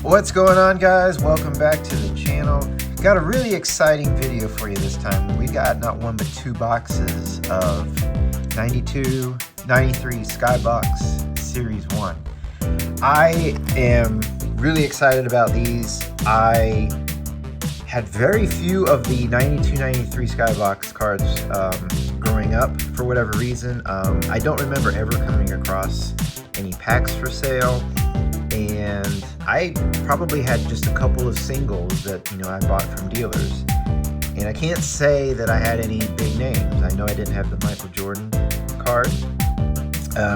What's going on, guys? Welcome back to the channel. Got a really exciting video for you this time. We got not one but two boxes of 92, 93 Skybox Series 1. I am really excited about these. I had very few of the 92, 93 Skybox cards growing up for whatever reason. I don't remember ever coming across any packs for sale. And I probably had just a couple of singles that, I bought from dealers. And I can't say that I had any big names. I know I didn't have the Michael Jordan card,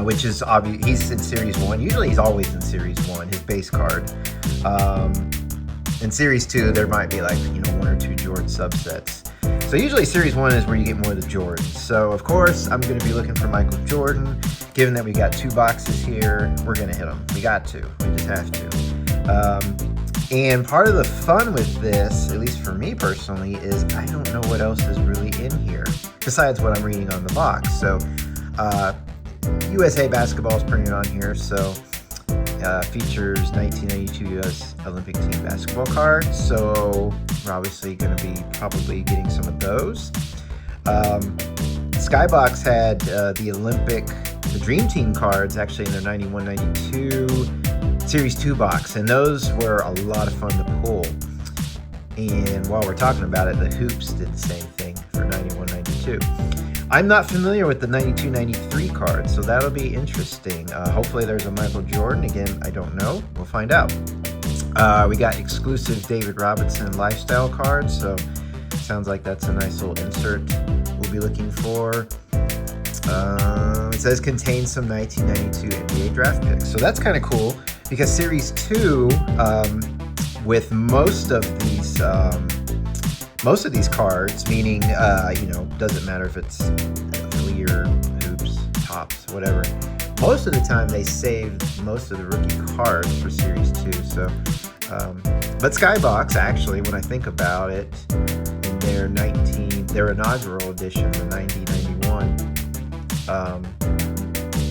which is obvious. He's in Series 1. Usually he's always in Series 1, his base card. In Series 2, there might be like, one or two Jordan subsets. So usually Series 1 is where you get more of the Jordans. So of course, I'm going to be looking for Michael Jordan. Given that we got two boxes here, we're going to hit them. We got to. We just have to. And part of the fun with this, at least for me personally, is I don't know what else is really in here besides what I'm reading on the box. So USA Basketball is printed on here. So features 1992 U.S. Olympic team basketball cards. So we're obviously going to be probably getting some of those. Skybox had the Dream Team cards actually in their 91, 92 Series 2 box, and those were a lot of fun to pull. And while we're talking about it, the Hoops did the same thing for 91, 92. I'm not familiar with the 92, 93 cards, so that'll be interesting. Hopefully there's a Michael Jordan. Again, I don't know. We'll find out. We got exclusive David Robinson lifestyle cards, so sounds like that's a nice little insert we'll be looking for. It says contains some 1992 NBA draft picks, so that's kind of cool because Series 2, with most of these cards, meaning doesn't matter if it's clear, hoops, tops, whatever. Most of the time they saved most of the rookie cards for Series 2. So, but Skybox actually, when I think about it, in their inaugural edition, the 90-91.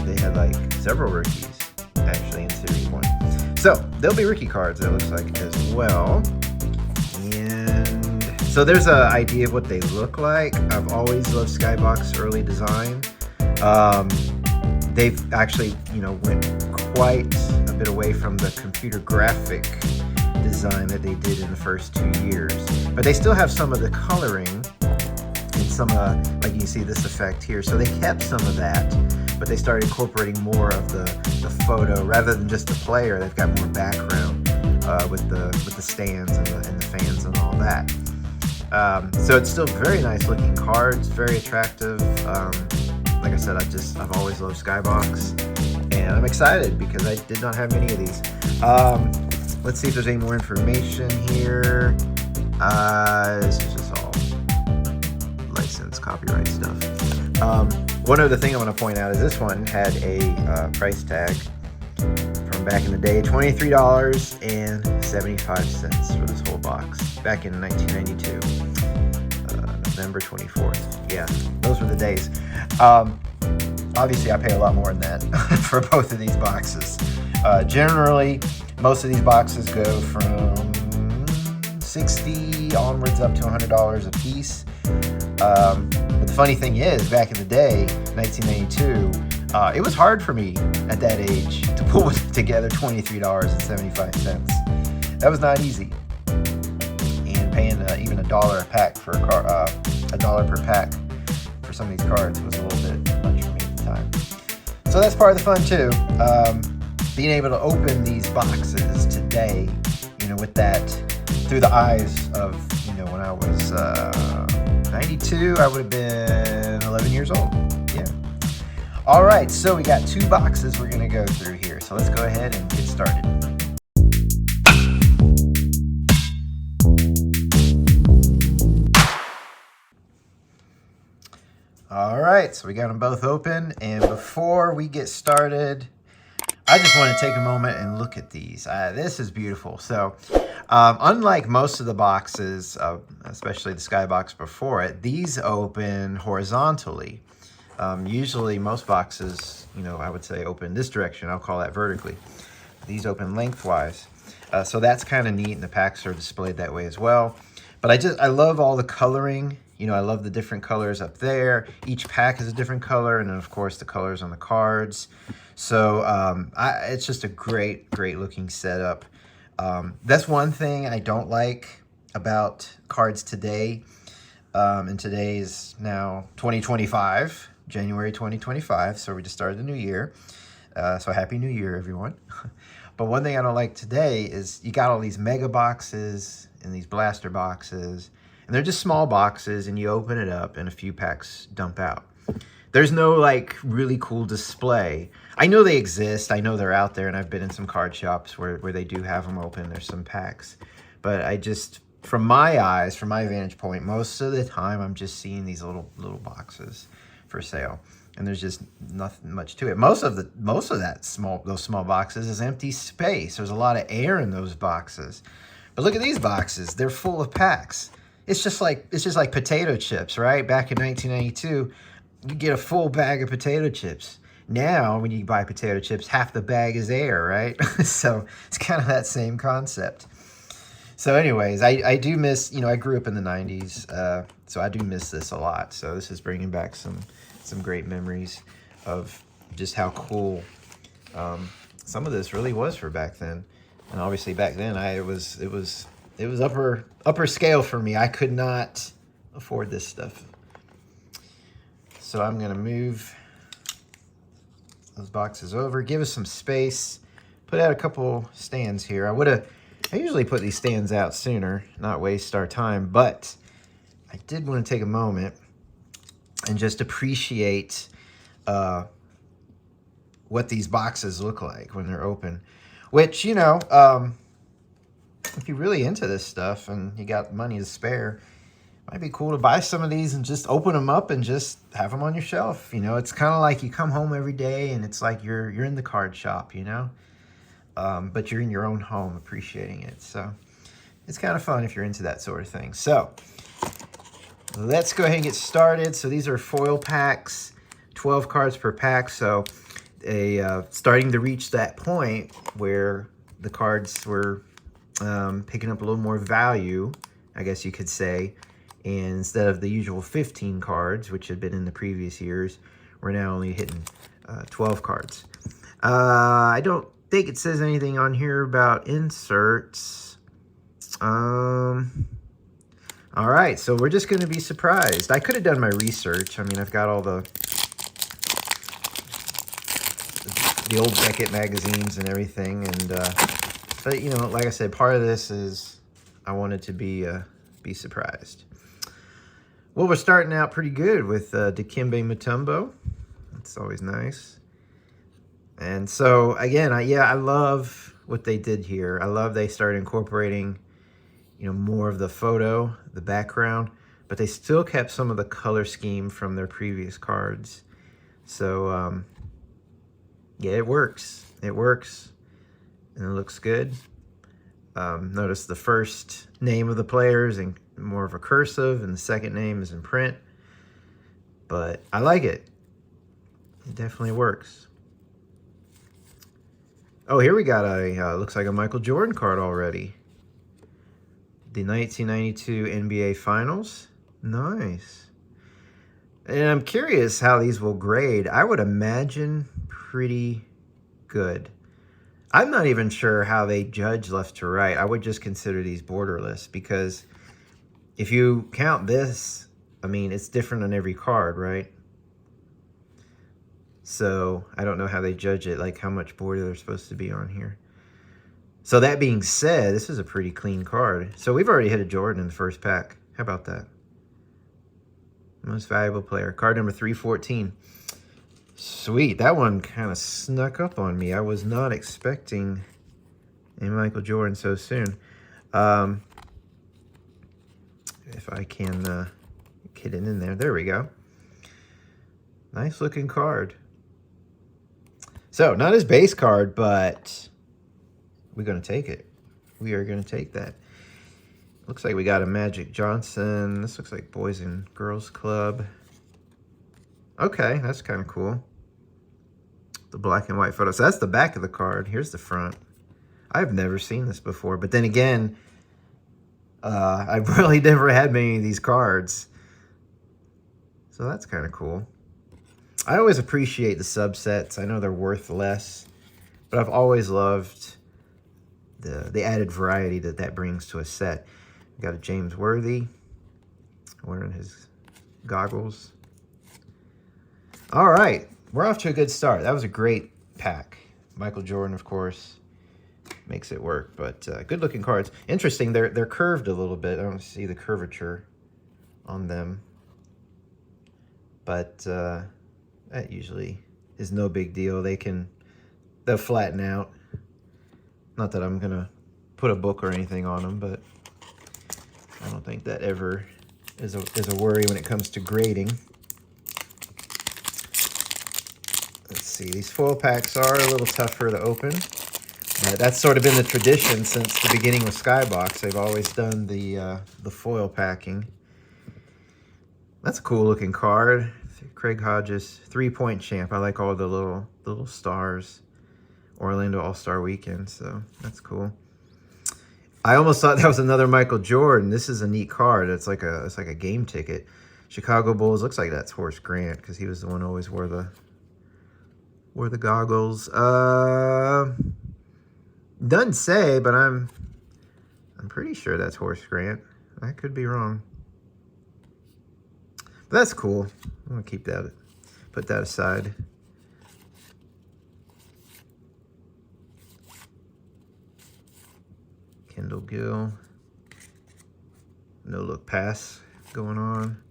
They had like several rookies actually in Series 1. So there'll be rookie cards, it looks like, as well. And so there's an idea of what they look like. I've always loved Skybox early design. They've actually, went quite a bit away from the computer graphic design that they did in the first 2 years. But they still have some of the coloring and some like you see this effect here. So they kept some of that, but they started incorporating more of the photo rather than just the player. They've got more background with the stands and the fans and all that. So it's still very nice looking cards, very attractive. Like I said, I've always loved Skybox, and I'm excited because I did not have many of these. Let's see if there's any more information here. This is just all licensed copyright stuff. One other thing I want to point out is this one had a price tag from back in the day, $23.75 for this whole box back in 1992, November 24th. Yeah, those were the days. Obviously, I pay a lot more than that for both of these boxes. Generally, most of these boxes go from $60 onwards up to $100 a piece. But the funny thing is, back in the day, 1992, it was hard for me at that age to pull together $23.75. That was not easy. And paying even $1 a pack for $1 per pack for some of these cards was a little bit much for me at the time. So that's part of the fun too. Being able to open these boxes today, with that through the eyes of, when I was 92, I would have been 11 years old. Yeah. All right, so we got two boxes we're going to go through here. So let's go ahead and get started. All right, so we got them both open. And before we get started, I just want to take a moment and look at these. This is beautiful. So unlike most of the boxes, especially the Skybox before it, these open horizontally. Usually most boxes, I would say open this direction. I'll call that vertically. These open lengthwise. So that's kind of neat, and the packs are displayed that way as well. But I love all the coloring. You know, I love the different colors up there. Each pack is a different color, and then of course the colors on the cards. So it's just a great looking setup. That's one thing I don't like about cards today. And today is now 2025, January 2025. So we just started the new year. So happy new year, everyone. But one thing I don't like today is you got all these mega boxes and these blaster boxes, and they're just small boxes, and you open it up and a few packs dump out. There's no like really cool display. I know they exist. I know they're out there, and I've been in some card shops where they do have them open. There's some packs. But I just, from my eyes, from my vantage point, most of the time I'm just seeing these little boxes for sale. And there's just nothing much to it. Most of those small boxes is empty space. There's a lot of air in those boxes. But look at these boxes. They're full of packs. It's just like potato chips, right? Back in 1992, you get a full bag of potato chips. Now, when you buy potato chips, half the bag is air, right? So it's kind of that same concept. So anyways, I do miss, you know, I grew up in the 90s, so I do miss this a lot. So this is bringing back some great memories of just how cool some of this really was for back then. And obviously back then it was upper scale for me. I could not afford this stuff. So I'm gonna move those boxes over, give us some space, put out a couple stands here. I usually put these stands out sooner, not waste our time, but I did want to take a moment and just appreciate what these boxes look like when they're open. Which, you know, if you're really into this stuff and you got money to spare, it might be cool to buy some of these and just open them up and just have them on your shelf. You know, it's kind of like you come home every day and it's like you're in the card shop, you know, but you're in your own home appreciating it. So it's kind of fun if you're into that sort of thing. So let's go ahead and get started. So these are foil packs, 12 cards per pack. So starting to reach that point where the cards were picking up a little more value, I guess you could say. And instead of the usual 15 cards, which had been in the previous years, we're now only hitting 12 cards. I don't think it says anything on here about inserts. All right, so we're just going to be surprised. I could have done my research. I mean, I've got all the old Beckett magazines and everything, and but you know, like I said, part of this is I wanted to be surprised. Well, we're starting out pretty good with Dikembe Mutombo. That's always nice. And so again, I love what they did here. I love they started incorporating, you know, more of the photo, the background, but they still kept some of the color scheme from their previous cards. So yeah, it works. It works, and it looks good. Notice the first name of the player is in more of a cursive, and the second name is in print. But I like it. It definitely works. Oh, here we got looks like a Michael Jordan card already. The 1992 NBA Finals. Nice. And I'm curious how these will grade. I would imagine pretty good. I'm not even sure how they judge left to right. I would just consider these borderless, because if you count this, I mean, it's different on every card, right? So I don't know how they judge it, like how much border they're supposed to be on here. So that being said, this is a pretty clean card. So we've already hit a Jordan in the first pack. How about that? Most valuable player. Card number 314. Sweet. That one kind of snuck up on me. I was not expecting a Michael Jordan so soon. If I can get it in there. There we go. Nice looking card. So, not his base card, but we're going to take it. We are going to take that. Looks like we got a Magic Johnson. This looks like Boys and Girls Club. Okay, that's kind of cool. The black and white photo. So that's the back of the card. Here's the front. I've never seen this before. But then again, I've really never had many of these cards. So that's kind of cool. I always appreciate the subsets. I know they're worth less, but I've always loved the added variety that brings to a set. We got a James Worthy wearing his goggles. All right, we're off to a good start. That was a great pack. Michael Jordan, of course, makes it work, but good looking cards. Interesting, they're curved a little bit. I don't see the curvature on them, but that usually is no big deal. They'll flatten out. Not that I'm gonna put a book or anything on them, but I don't think that ever is a worry when it comes to grading. Let's see, these foil packs are a little tougher to open. That's sort of been the tradition since the beginning with Skybox. They've always done the foil packing. That's a cool looking card. Craig Hodges, 3-point champ. I like all the little stars. Orlando All-Star Weekend, so that's cool. I almost thought that was another Michael Jordan. This is a neat card. It's like a game ticket. Chicago Bulls, looks like that's Horace Grant because he was the one who always wore the goggles. Doesn't say, but I'm pretty sure that's Horace Grant. I could be wrong. But that's cool. I'm gonna keep that, put that aside. Kendall Gill. No look pass going on.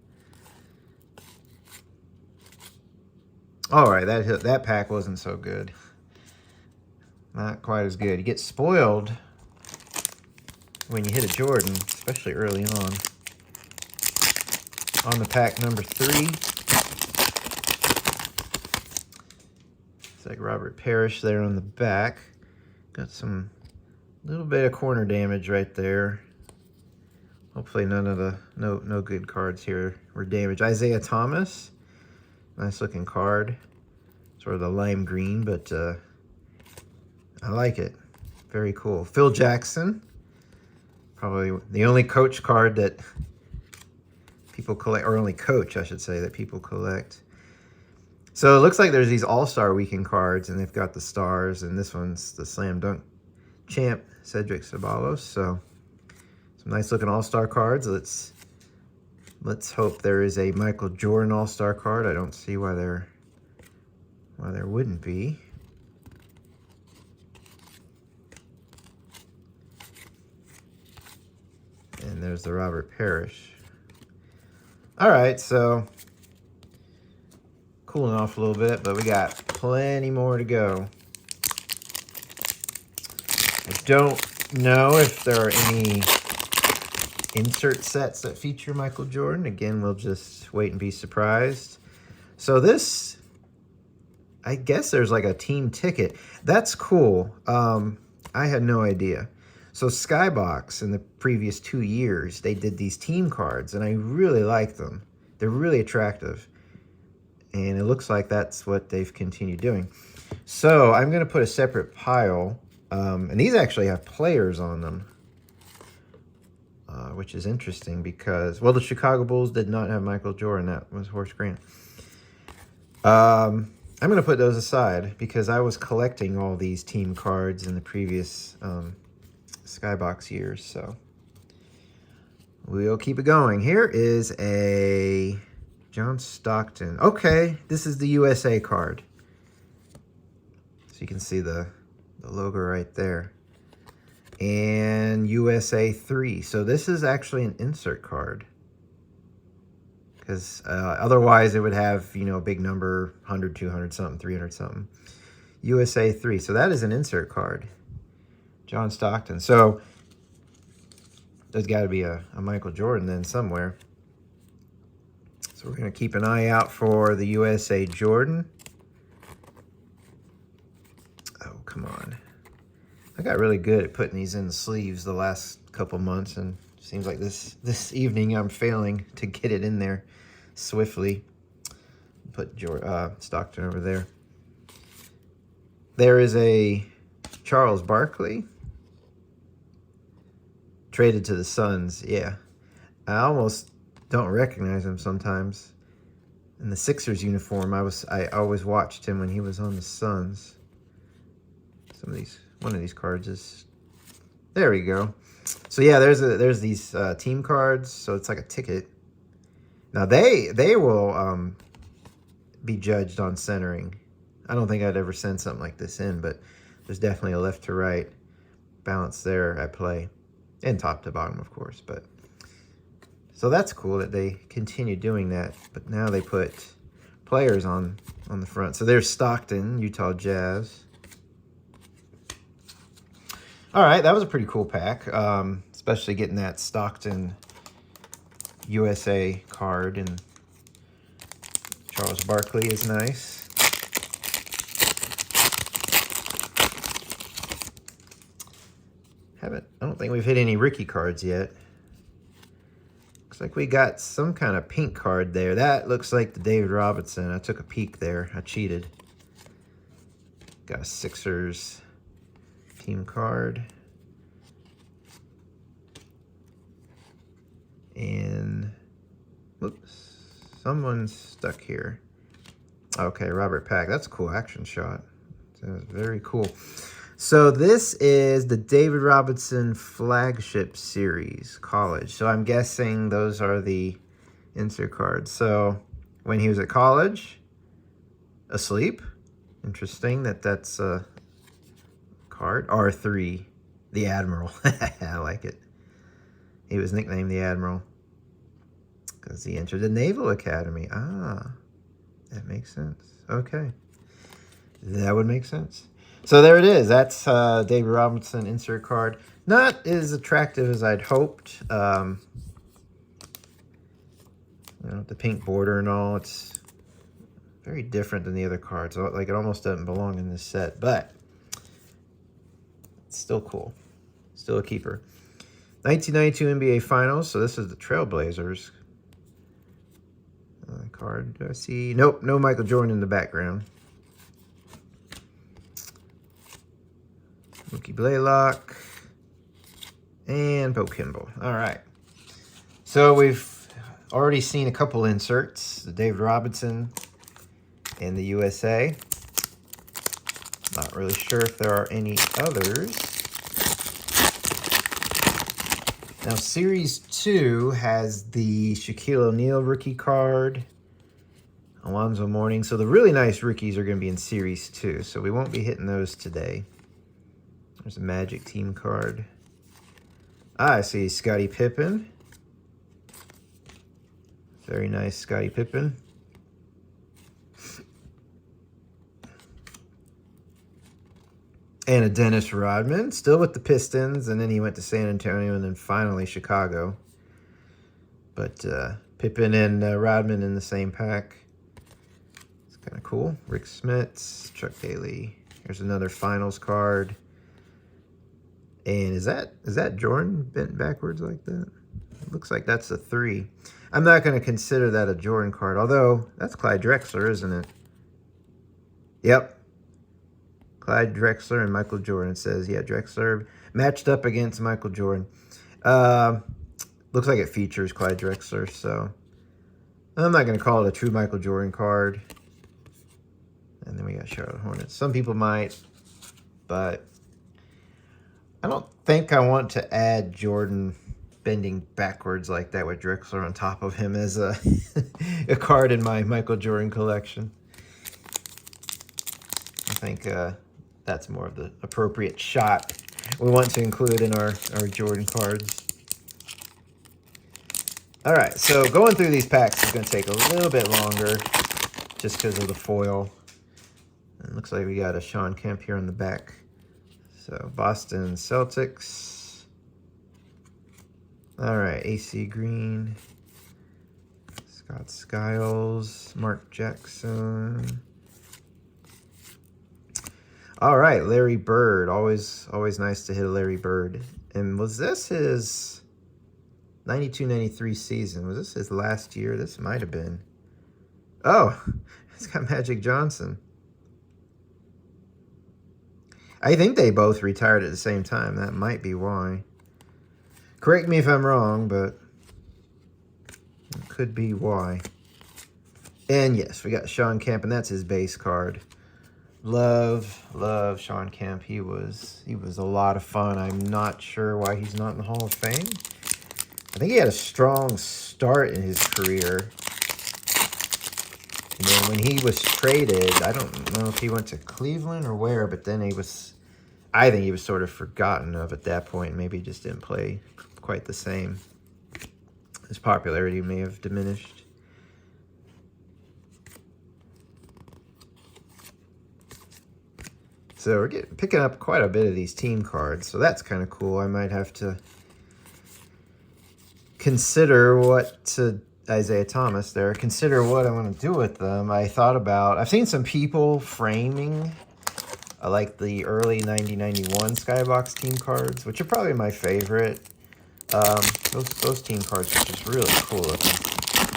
All right, that pack wasn't so good. Not quite as good. You get spoiled when you hit a Jordan, especially early on. On the pack number 3. It's like Robert Parrish there on the back. Got some little bit of corner damage right there. Hopefully none of the no good cards here were damaged. Isaiah Thomas, nice looking card. Sort of the lime green, but I like it. Very cool. Phil Jackson, probably the only coach card that people collect, or only coach, I should say, that people collect. So it looks like there's these All-Star Weekend cards, and they've got the stars, and this one's the Slam Dunk champ, Cedric Ceballos. So some nice looking All-Star cards. Let's hope there is a Michael Jordan All-Star card. I don't see why there wouldn't be. And there's the Robert Parrish. All right, so cooling off a little bit, but we got plenty more to go. I don't know if there are any insert sets that feature Michael Jordan. Again, we'll just wait and be surprised. So this, I guess there's like a team ticket. That's cool. I had no idea. So Skybox, in the previous 2 years, they did these team cards, and I really like them. They're really attractive. And it looks like that's what they've continued doing. So I'm going to put a separate pile. And these actually have players on them, which is interesting because, well, the Chicago Bulls did not have Michael Jordan. That was Horace Grant. I'm going to put those aside because I was collecting all these team cards in the previous Skybox years, so we'll keep it going. Here is a John Stockton. Okay, this is the USA card. So you can see the logo right there. And USA 3. So this is actually an insert card. Because otherwise it would have, you know, a big number, 100, 200 something, 300 something. USA 3. So that is an insert card. John Stockton. So there's got to be a Michael Jordan then somewhere. So we're going to keep an eye out for the USA Jordan. Oh, come on. I got really good at putting these in the sleeves the last couple months, and it seems like this evening I'm failing to get it in there swiftly. Put Stockton over there. There is a Charles Barkley. Traded to the Suns, yeah. I almost don't recognize him sometimes. In the Sixers uniform, I always watched him when he was on the Suns. One of these cards is, there we go. So yeah, there's these team cards. So it's like a ticket. Now they will be judged on centering. I don't think I'd ever send something like this in, but there's definitely a left to right balance there at play, and top to bottom, of course. But so that's cool that they continue doing that. But now they put players on the front. So there's Stockton, Utah Jazz. All right, that was a pretty cool pack, especially getting that Stockton USA card, and Charles Barkley is nice. I don't think we've hit any Ricky cards yet. Looks like we got some kind of pink card there. That looks like the David Robinson. I took a peek there. I cheated. Got a Sixers team card. And, whoops, someone's stuck here. Okay, Robert Pack. That's a cool action shot. That's very cool. So this is the David Robinson Flagship Series, college. So I'm guessing those are the insert cards. So when he was at college, asleep. Interesting that's a card. R3, the Admiral. I like it. He was nicknamed the Admiral because he entered the Naval Academy. Ah, that makes sense. Okay. That would make sense. So there it is. That's David Robinson insert card. Not as attractive as I'd hoped. You know, the pink border and all. It's very different than the other cards. Like, it almost doesn't belong in this set. But it's still cool. Still a keeper. 1992 NBA Finals. So this is the Trailblazers card. Do I see? Nope. No Michael Jordan in the background. Mookie Blaylock, and Bo Kimball. All right. So we've already seen a couple inserts, the David Robinson and the USA. Not really sure if there are any others. Now, Series 2 has the Shaquille O'Neal rookie card, Alonzo Mourning. So the really nice rookies are going to be in Series 2, so we won't be hitting those today. There's a Magic team card. I see Scottie Pippen. Very nice Scottie Pippen. And a Dennis Rodman, still with the Pistons, and then he went to San Antonio, and then finally Chicago. But Pippen and Rodman in the same pack. It's kind of cool. Rick Smits, Chuck Daly. Here's another Finals card. And is that Jordan bent backwards like that? It looks like that's a 3. I'm not going to consider that a Jordan card, although that's Clyde Drexler, isn't it? Yep. Clyde Drexler and Michael Jordan. It says, yeah, Drexler matched up against Michael Jordan. Looks like it features Clyde Drexler, so I'm not going to call it a true Michael Jordan card. And then we got Charlotte Hornets. Some people might, but I don't think I want to add Jordan bending backwards like that with Drexler on top of him as a, a card in my Michael Jordan collection. I think that's more of the appropriate shot we want to include in our Jordan cards. All right, so going through these packs is going to take a little bit longer just because of the foil. It looks like we got a Sean Kemp here on the back. So Boston Celtics. All right, AC Green. Scott Skiles. Mark Jackson. All right, Larry Bird. Always nice to hit a Larry Bird. And was this his 92-93 season? Was this his last year? This might have been. Oh, it's got Magic Johnson. I think they both retired at the same time. That might be why. Correct me if I'm wrong, but it could be why. And yes, we got Sean Kemp, and that's his base card. Love Sean Kemp. He was a lot of fun. I'm not sure why he's not in the Hall of Fame. I think he had a strong start in his career. And then when he was traded, I don't know if he went to Cleveland or where, but then I think he was sort of forgotten of at that point. Maybe he just didn't play quite the same. His popularity may have diminished. So we're picking up quite a bit of these team cards, so that's kind of cool. I might have to consider Isaiah Thomas there, consider what I want to do with them. I've seen some people framing like the early 90-91 Skybox team cards, which are probably my favorite. Those team cards are just really cool looking.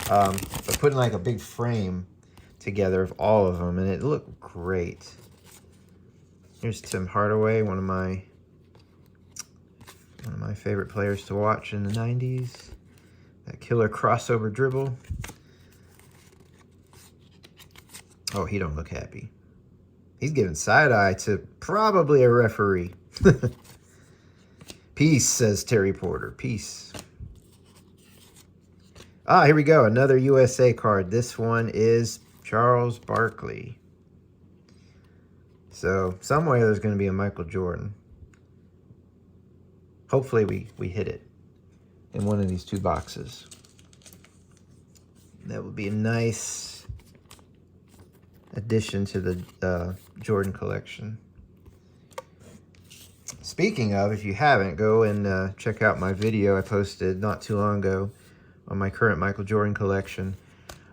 But putting like a big frame together of all of them, and it looked great. Here's Tim Hardaway, one of my favorite players to watch in the 90s. That killer crossover dribble. Oh, he don't look happy. He's giving side-eye to probably a referee. Peace, says Terry Porter. Peace. Ah, here we go. Another USA card. This one is Charles Barkley. So, somewhere there's going to be a Michael Jordan. Hopefully we hit it in one of these two boxes. That would be a nice addition to the Jordan collection. Speaking of, if you haven't, go and check out my video I posted not too long ago on my current Michael Jordan collection.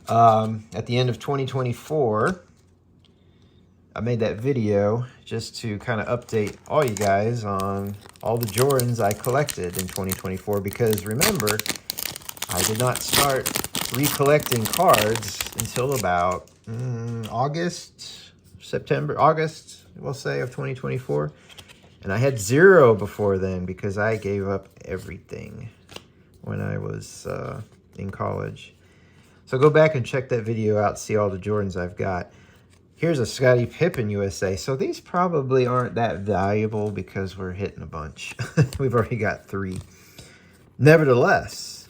At the end of 2024, I made that video just to kind of update all you guys on all the Jordans I collected in 2024, because remember, I did not start recollecting cards until about August, we'll say, of 2024. And I had 0 before then because I gave up everything when I was in college. So go back and check that video out, see all the Jordans I've got. Here's a Scottie Pippen USA. So these probably aren't that valuable because we're hitting a bunch. We've already got 3. Nevertheless,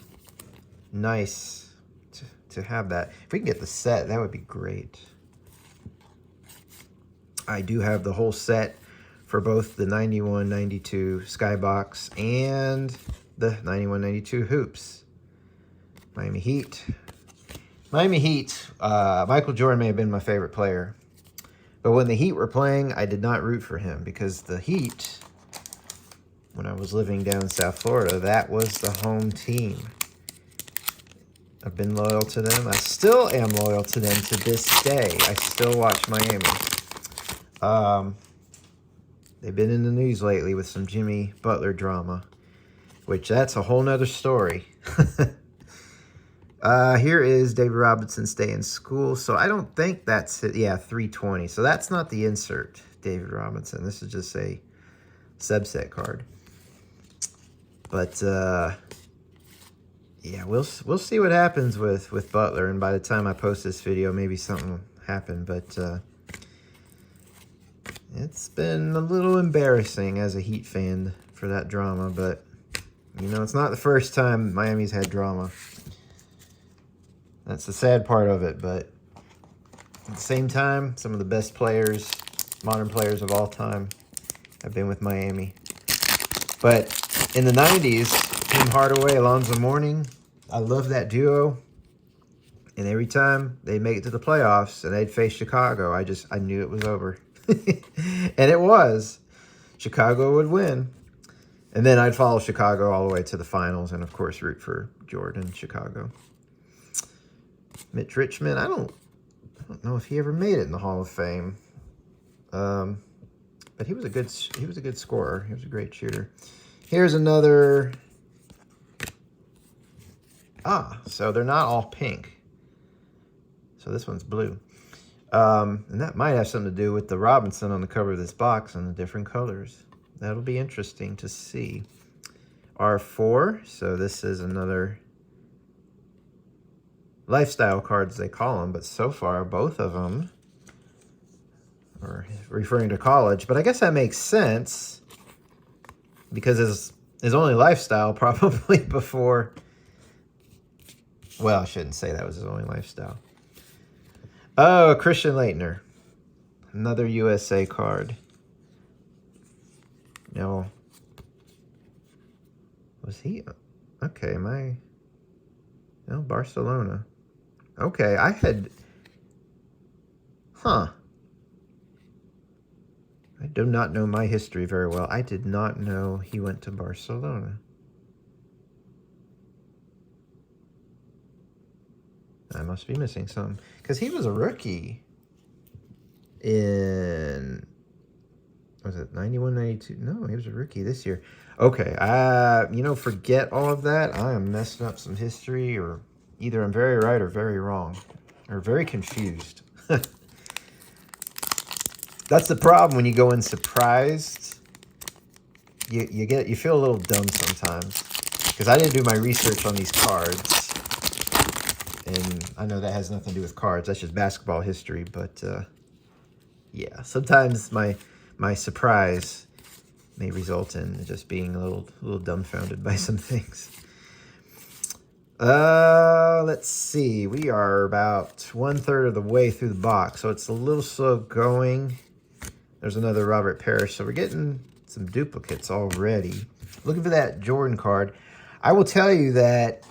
nice to have that. If we can get the set, that would be great. I do have the whole set for both the 91-92 Skybox and the 91-92 Hoops. Miami Heat. Michael Jordan may have been my favorite player. But when the Heat were playing, I did not root for him because the Heat, when I was living down in South Florida, that was the home team. I've been loyal to them. I still am loyal to them to this day. I still watch Miami. They've been in the news lately with some Jimmy Butler drama, which that's a whole nother story. Here is David Robinson Stay in School. So I don't think that's it. Yeah, 320. So that's not the insert, David Robinson. This is just a subset card. But yeah, we'll see what happens with Butler. And by the time I post this video, maybe something will happen. But it's been a little embarrassing as a Heat fan for that drama. But, you know, it's not the first time Miami's had drama. That's the sad part of it, but at the same time, some of the best players, modern players of all time, have been with Miami. But in the 90s, Tim Hardaway, Alonzo Mourning, I love that duo. And every time they'd make it to the playoffs and they'd face Chicago, I knew it was over. And it was. Chicago would win. And then I'd follow Chicago all the way to the finals and, of course, root for Jordan, Chicago. Mitch Richmond, I don't know if he ever made it in the Hall of Fame, but he was a good scorer. He was a great shooter. Here's another. So they're not all pink. So this one's blue, and that might have something to do with the Robinson on the cover of this box and the different colors. That'll be interesting to see. R4. So this is another lifestyle cards, they call them. But so far, both of them are referring to college. But I guess that makes sense because his only lifestyle probably before... Well, I shouldn't say that was his only lifestyle. Oh, Christian Laettner. Another USA card. No. Was he? Okay, no, Barcelona. Okay, I had... Huh. I do not know my history very well. I did not know he went to Barcelona. I must be missing some. Because he was a rookie in... Was it 91, 92? No, he was a rookie this year. Okay, you know, forget all of that. I am messing up some history, or either I'm very right or very wrong. Or very confused. That's the problem when you go in surprised. You feel a little dumb sometimes. Because I didn't do my research on these cards. And I know that has nothing to do with cards. That's just basketball history. But, yeah, sometimes my surprise may result in just being a little dumbfounded by some things. Let's see. We are about 1/3 of the way through the box, so it's a little slow going. There's another Robert Parrish, so we're getting some duplicates already. Looking for that Jordan card. I will tell you that...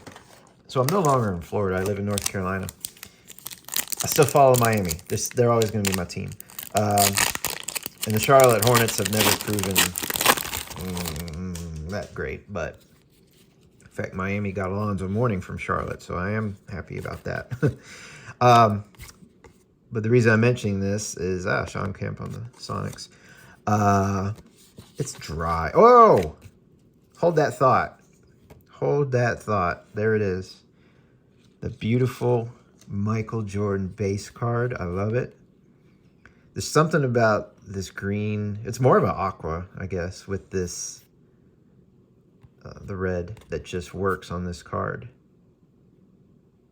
So I'm no longer in Florida. I live in North Carolina. I still follow Miami. They're always going to be my team. And the Charlotte Hornets have never proven that great. But, in fact, Miami got Alonzo Mourning from Charlotte, so I am happy about that. But the reason I'm mentioning this is Sean Kemp on the Sonics. It's dry. Oh! Hold that thought. Hold that thought. There it is. The beautiful Michael Jordan base card. I love it. There's something about this green. It's more of an aqua, I guess, with this, the red that just works on this card.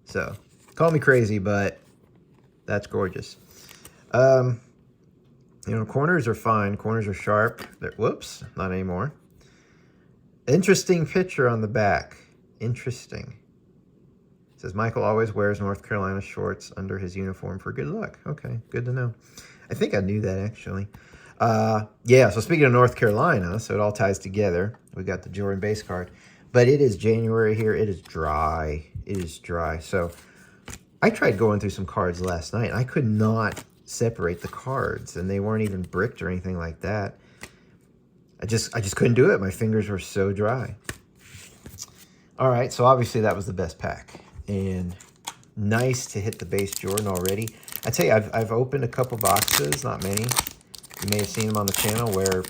So, call me crazy, but that's gorgeous. You know, corners are fine. Corners are sharp. Whoops, not anymore. Interesting picture on the back. Interesting. It says, Michael always wears North Carolina shorts under his uniform for good luck. Okay, good to know. I think I knew that, actually. Yeah, so speaking of North Carolina, so it all ties together. We got the Jordan base card. But it is January here. It is dry. It is dry. So I tried going through some cards last night. I could not separate the cards, and they weren't even bricked or anything like that. I just couldn't do it. My fingers were so dry. All right, so obviously that was the best pack. And nice to hit the base Jordan already. I tell you, I've opened a couple boxes, not many. You may have seen them on the channel where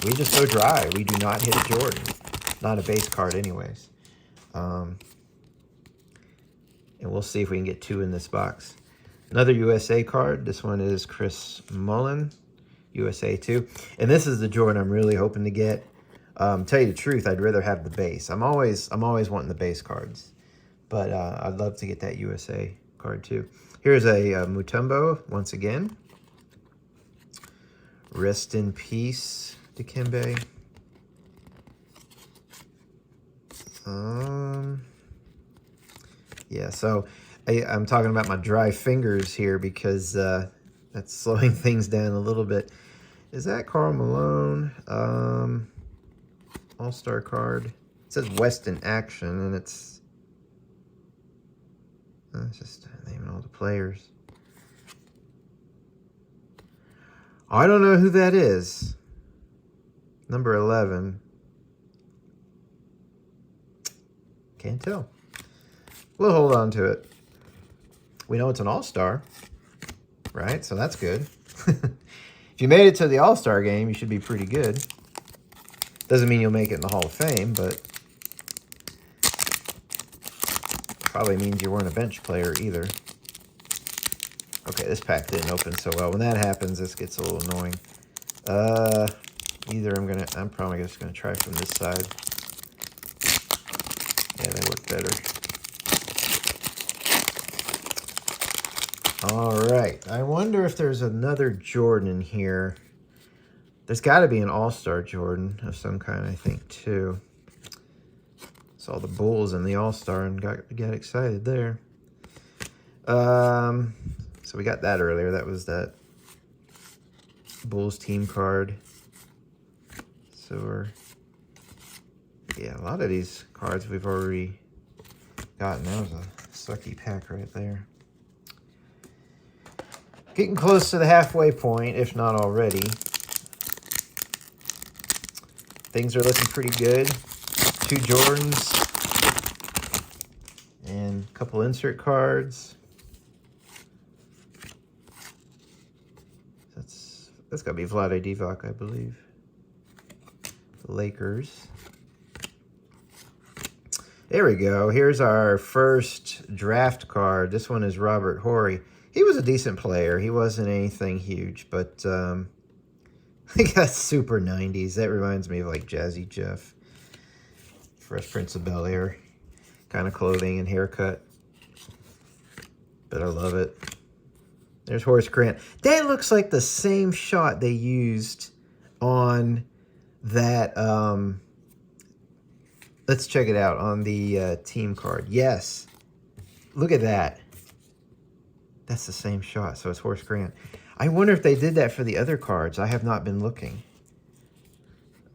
we just go dry. We do not hit a Jordan. Not a base card anyways. And we'll see if we can get 2 in this box. Another USA card. This one is Chris Mullin. USA 2. And this is the Jordan I'm really hoping to get. Tell you the truth, I'd rather have the base. I'm always wanting the base cards. But I'd love to get that USA card too. Here's a Mutombo once again. Rest in peace, Dikembe. Yeah, so I'm talking about my dry fingers here because that's slowing things down a little bit. Is that Karl Malone? All-Star card. It says West in Action, and it's just naming all the players. I don't know who that is. Number 11. Can't tell. We'll hold on to it. We know it's an All-Star, right? So that's good. If you made it to the All-Star game, you should be pretty good. Doesn't mean you'll make it in the Hall of Fame, but probably means you weren't a bench player either. Okay, this pack didn't open so well. When that happens, this gets a little annoying. I'm probably just gonna try from this side. they look better. All right. I wonder if there's another Jordan in here. There's got to be an All-Star Jordan of some kind, I think, too. Saw the Bulls in the All-Star and got excited there. So we got that earlier. That was that Bulls team card. So yeah, a lot of these cards we've already gotten. That was a sucky pack right there. Getting close to the halfway point, if not already. Things are looking pretty good. 2 Jordans and a couple insert cards. That's got to be Vlade Divac, I believe. The Lakers. There we go. Here's our first draft card. This one is Robert Horry. He was a decent player. He wasn't anything huge, but he got super 90s. That reminds me of like Jazzy Jeff. Fresh Prince of Bel-Air kind of clothing and haircut. But I love it. There's Horace Grant. That looks like the same shot they used on that. Let's check it out on the team card. Yes. Look at that. That's the same shot. So it's Horace Grant. I wonder if they did that for the other cards. I have not been looking.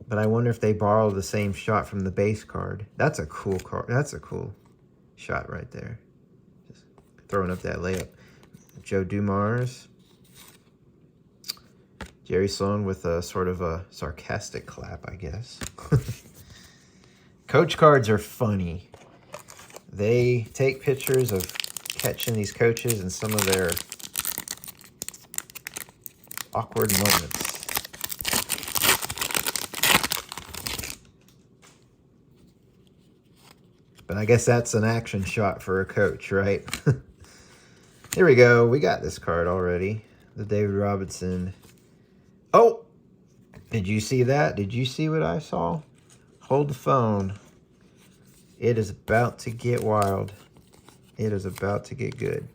But I wonder if they borrowed the same shot from the base card. That's a cool card. That's a cool shot right there. Just throwing up that layup. Joe Dumars. Jerry Sloan with a sort of a sarcastic clap, I guess. Coach cards are funny. They take pictures of catching these coaches and some of their awkward moments. But I guess that's an action shot for a coach, right? Here we go. We got this card already. The David Robinson. Oh! Did you see that? Did you see what I saw? Hold the phone. It is about to get wild. It is about to get good.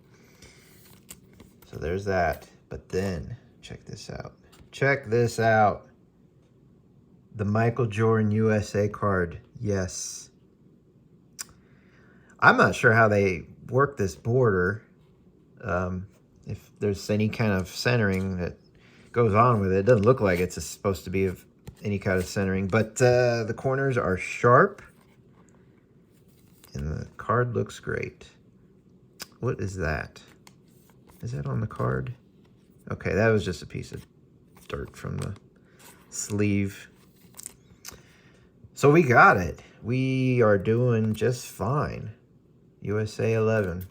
So there's that. But then, check this out. Check this out. The Michael Jordan USA card. Yes. I'm not sure how they work this border. If there's any kind of centering that goes on with it. It doesn't look like it's supposed to be of any kind of centering. But the corners are sharp. And the card looks great. What is that? Is that on the card? Okay, that was just a piece of dirt from the sleeve. So we got it. We are doing just fine. USA 11.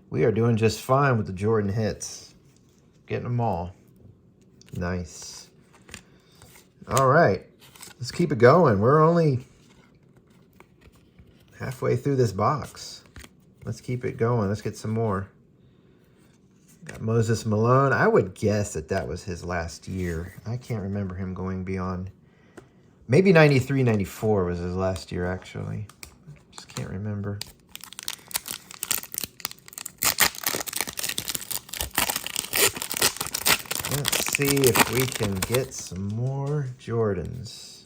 We are doing just fine with the Jordan hits. Getting them all. Nice. All right. Let's keep it going. We're only halfway through this box. Let's keep it going. Let's get some more. Got Moses Malone. I would guess that that was his last year. I can't remember him going beyond. Maybe 93, 94 was his last year, actually. Just can't remember. Let's see if we can get some more Jordans.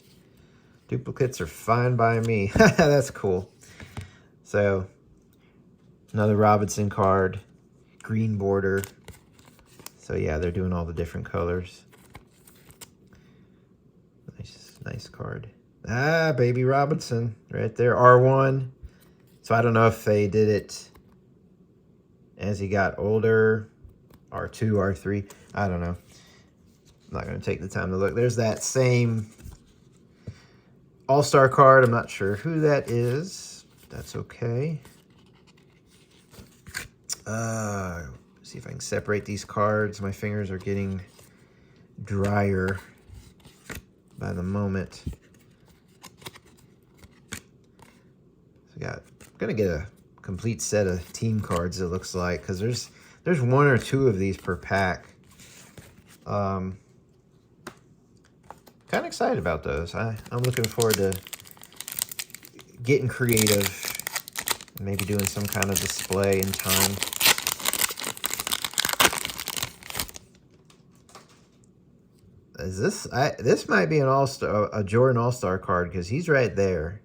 Duplicates are fine by me. That's cool. So, another Robinson card. Green border. So, yeah, they're doing all the different colors. Nice card. Ah, Baby Robinson right there. R1. So, I don't know if they did it as he got older. R2, R3. I don't know. I'm not going to take the time to look. There's that same All-Star card. I'm not sure who that is. That's okay. See if I can separate these cards. My fingers are getting drier by the moment. So I'm going to get a complete set of team cards, it looks like, because there's one or two of these per pack. Kind of excited about those. I'm looking forward to getting creative, maybe doing some kind of display in time. Is this? This might be an All-Star, a Jordan All-Star card, because he's right there.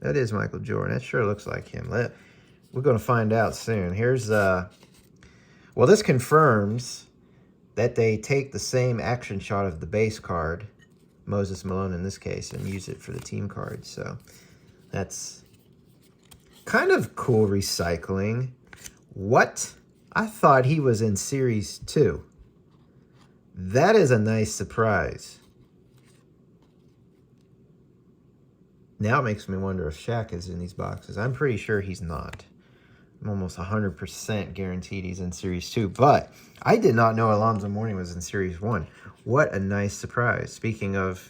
That is Michael Jordan. That sure looks like him. We're going to find out soon. Here's well, this confirms that they take the same action shot of the base card, Moses Malone in this case, and use it for the team card. So that's kind of cool recycling. What? I thought he was in Series 2. That is a nice surprise. Now it makes me wonder if Shaq is in these boxes. I'm pretty sure he's not. I'm almost 100% guaranteed he's in Series 2. But I did not know Alonzo Mourning was in Series 1. What a nice surprise. Speaking of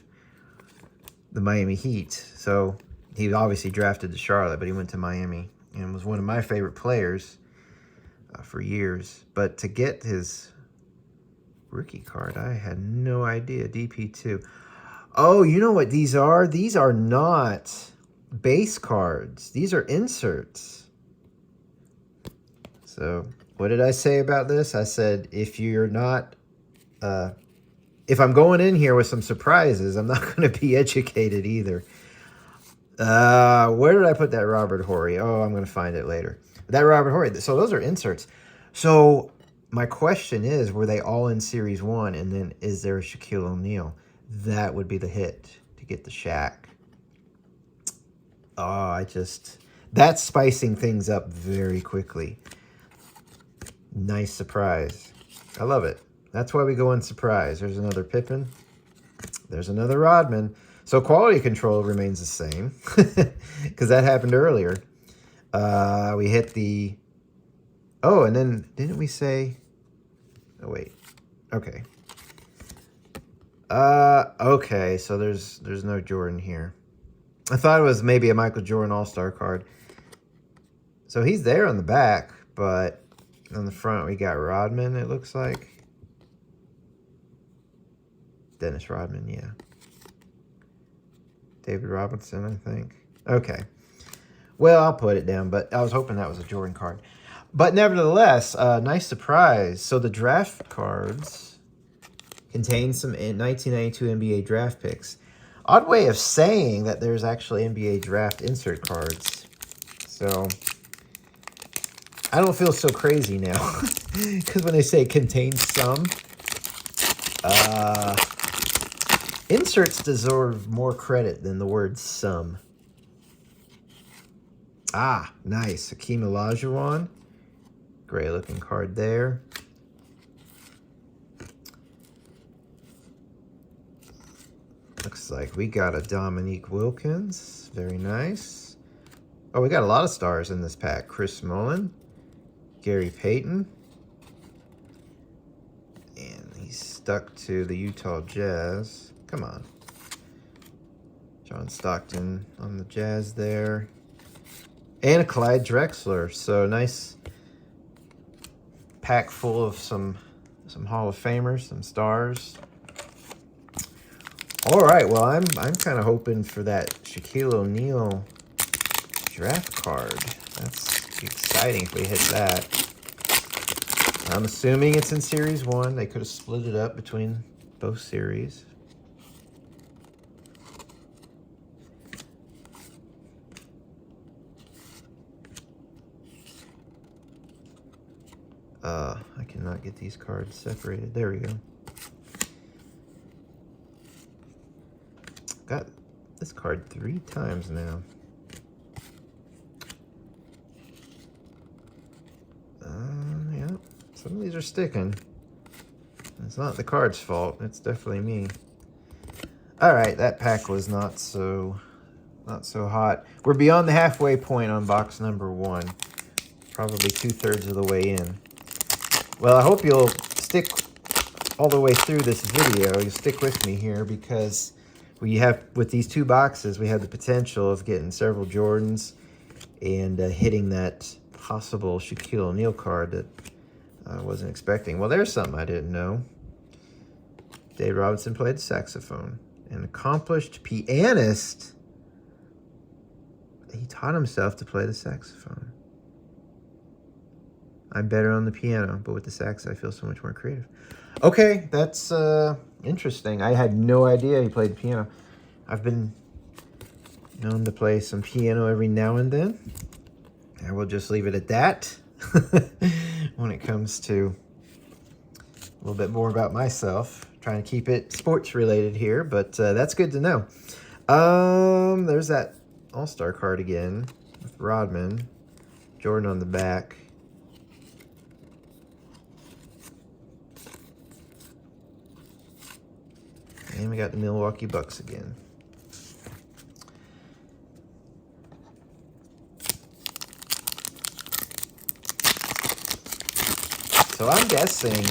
the Miami Heat. So he obviously drafted to Charlotte, but he went to Miami and was one of my favorite players for years. But to get his rookie card, I had no idea. DP2. Oh, you know what these are? These are not base cards. These are inserts. So what did I say about this? I said, if you're not, if I'm going in here with some surprises, I'm not going to be educated either. Where did I put that Robert Horry? Oh, I'm going to find it later. That Robert Horry. So those are inserts. So my question is, were they all in Series 1? And then is there a Shaquille O'Neal? That would be the hit to get the Shaq. Oh, that's spicing things up very quickly. Nice surprise. I love it. That's why we go on surprise. There's another Pippen. There's another Rodman. So quality control remains the same because that happened earlier. We hit the... Oh, and then didn't we say... Oh, wait. Okay. Okay, so there's no Jordan here. I thought it was maybe a Michael Jordan All-Star card. So he's there on the back, but on the front we got Rodman, it looks like. Dennis Rodman, yeah. David Robinson, I think. Okay. Well, I'll put it down, but I was hoping that was a Jordan card. But nevertheless, nice surprise. So the draft cards contain some 1992 NBA draft picks. Odd way of saying that there's actually NBA draft insert cards. So I don't feel so crazy now. Because when they say contains some, inserts deserve more credit than the word some. Ah, nice. Hakeem Olajuwon. Great looking card there. Looks like we got a Dominique Wilkins. Very nice. Oh, we got a lot of stars in this pack. Chris Mullin. Gary Payton. And he's stuck to the Utah Jazz. Come on. John Stockton on the Jazz there. And a Clyde Drexler. So nice pack full of some Hall of Famers, some stars. All right, well, I'm kind of hoping for that Shaquille O'Neal draft card. That's exciting if we hit that. I'm assuming it's in Series 1. They could have split it up between both series. I cannot get these cards separated. There we go. Got this card 3 times now. Yeah, some of these are sticking. It's not the card's fault. It's definitely me. All right, that pack was not so hot. We're beyond the halfway point on box number 1. Probably 2/3 of the way in. Well, I hope you'll stick all the way through this video. You'll stick with me here because with these 2 boxes, we have the potential of getting several Jordans and hitting that possible Shaquille O'Neal card that I wasn't expecting. Well, there's something I didn't know. Dave Robinson played the saxophone. An accomplished pianist. he taught himself to play the saxophone. I'm better on the piano, but with the sax, I feel so much more creative. Okay, that's interesting. I had no idea he played piano. I've been known to play some piano every now and then. I will just leave it at that when it comes to a little bit more about myself. Trying to keep it sports related here, but that's good to know. There's that All-Star card again with Rodman. Jordan on the back. And we got the Milwaukee Bucks again. So I'm guessing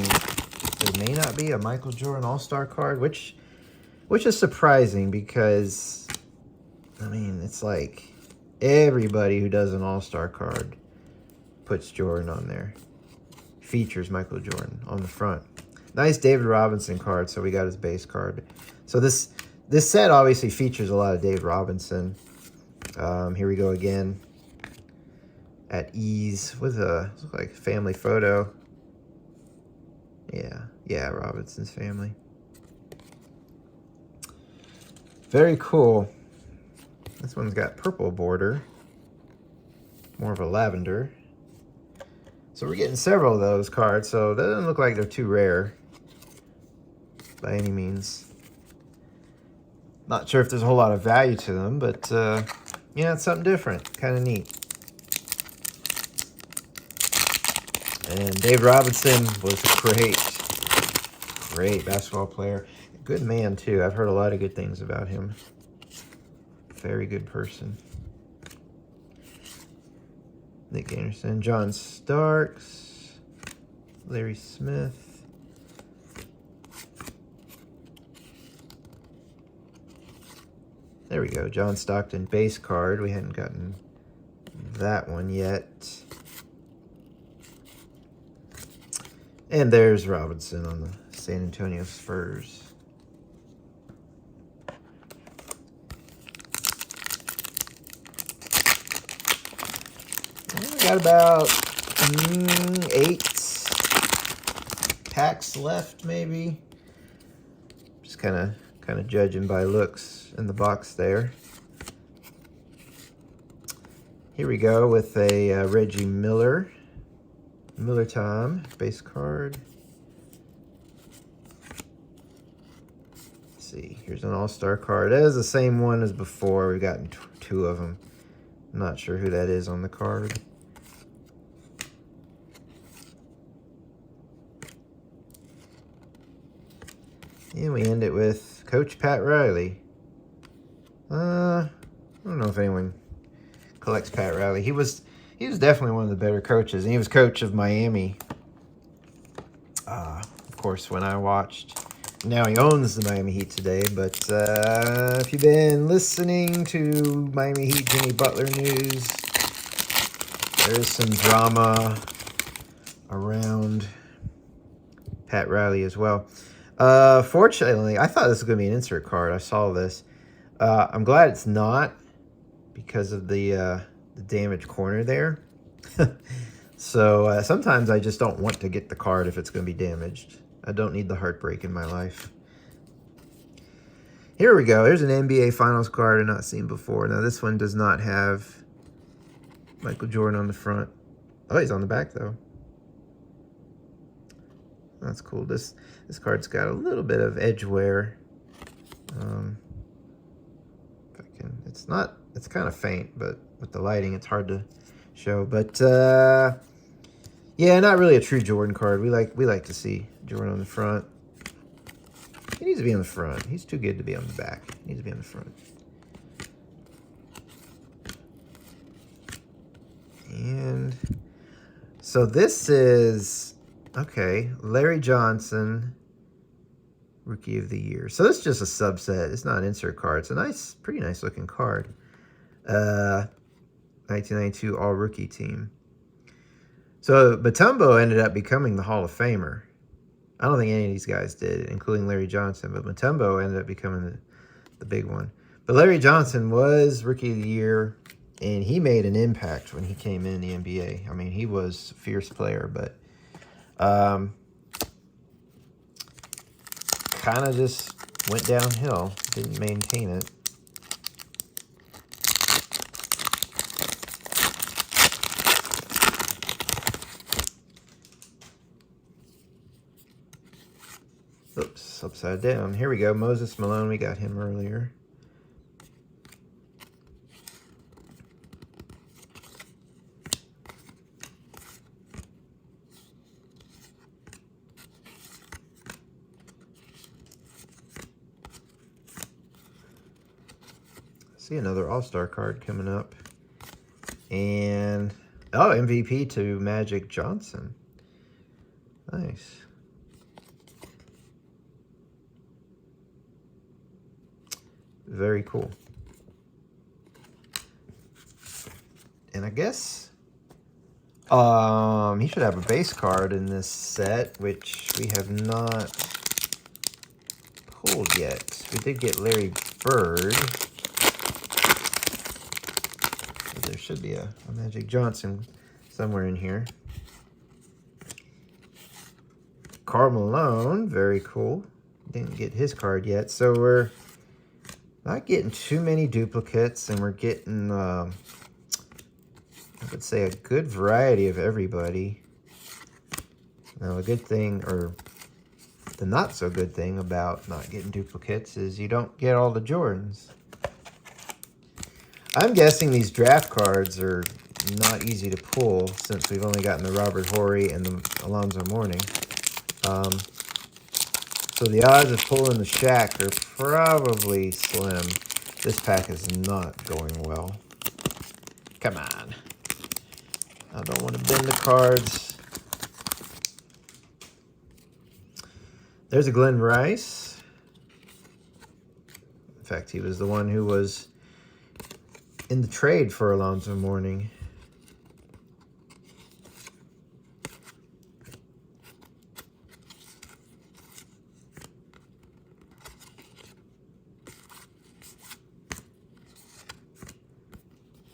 there may not be a Michael Jordan All-Star card, which is surprising because, I mean, it's like everybody who does an All-Star card puts Jordan on there. Features Michael Jordan on the front. Nice David Robinson card, so we got his base card. So this set obviously features a lot of Dave Robinson. Here we go again. At ease with a looks like family photo. Yeah, Robinson's family. Very cool. This one's got purple border. More of a lavender. So we're getting several of those cards, so that doesn't look like they're too rare by any means. Not sure if there's a whole lot of value to them, but yeah, it's something different. Kind of neat. And Dave Robinson was a great basketball player. Good man, too. I've heard a lot of good things about him. Very good person. Nick Anderson, John Starks, Larry Smith. There we go, John Stockton base card. We hadn't gotten that one yet. And there's Robinson on the San Antonio Spurs. And we got about 8 packs left, maybe. Just kind of judging by looks in the box there. Here we go with a Reggie Miller time base card. Let's see, here's an All-Star card. That is the same one as before. We've gotten 2 of them. I'm not sure who that is on the card. And we end it with Coach Pat Riley. I don't know if anyone collects Pat Riley. He was definitely one of the better coaches, and he was coach of Miami. Of course, when I watched. Now he owns the Miami Heat today, but if you've been listening to Miami Heat Jimmy Butler news, there is some drama around Pat Riley as well. Fortunately, I thought this was going to be an insert card. I saw this. I'm glad it's not because of the damaged corner there. So sometimes I just don't want to get the card if it's going to be damaged. I don't need the heartbreak in my life. Here we go. Here's an NBA Finals card I've not seen before. Now this one does not have Michael Jordan on the front. Oh, he's on the back though. That's cool. This card's got a little bit of edge wear. It's kind of faint, but with the lighting, it's hard to show. But yeah, not really a true Jordan card. We like to see Jordan on the front. He needs to be on the front. He's too good to be on the back. He needs to be on the front. And so this is, okay, Larry Johnson, Rookie of the Year. So this is just a subset. It's not an insert card. It's a pretty nice looking card. 1992 All-Rookie Team. So Mutombo ended up becoming the Hall of Famer. I don't think any of these guys did, including Larry Johnson, but Mutombo ended up becoming the big one. But Larry Johnson was Rookie of the Year And he made an impact when he came in the NBA. I mean, he was a fierce player, but kind of just went downhill. Didn't maintain it. Oops, upside down. Here we go. Moses Malone, we got him earlier. See another All-Star card coming up. And, oh, MVP to Magic Johnson. Nice. Very cool. And I guess he should have a base card in this set, which we have not pulled yet. We did get Larry Bird. So there should be a Magic Johnson somewhere in here. Karl Malone, very cool. Didn't get his card yet, so we're not getting too many duplicates, and we're getting, I would say, a good variety of everybody. Now, a good thing, or the not so good thing about not getting duplicates is you don't get all the Jordans. I'm guessing these draft cards are not easy to pull since we've only gotten the Robert Horry and the Alonzo Mourning. So the odds of pulling the Shaq are probably slim. This pack is not going well. Come on. I don't want to bend the cards. There's a Glenn Rice. In fact, he was the one who was in the trade for Alonzo Mourning.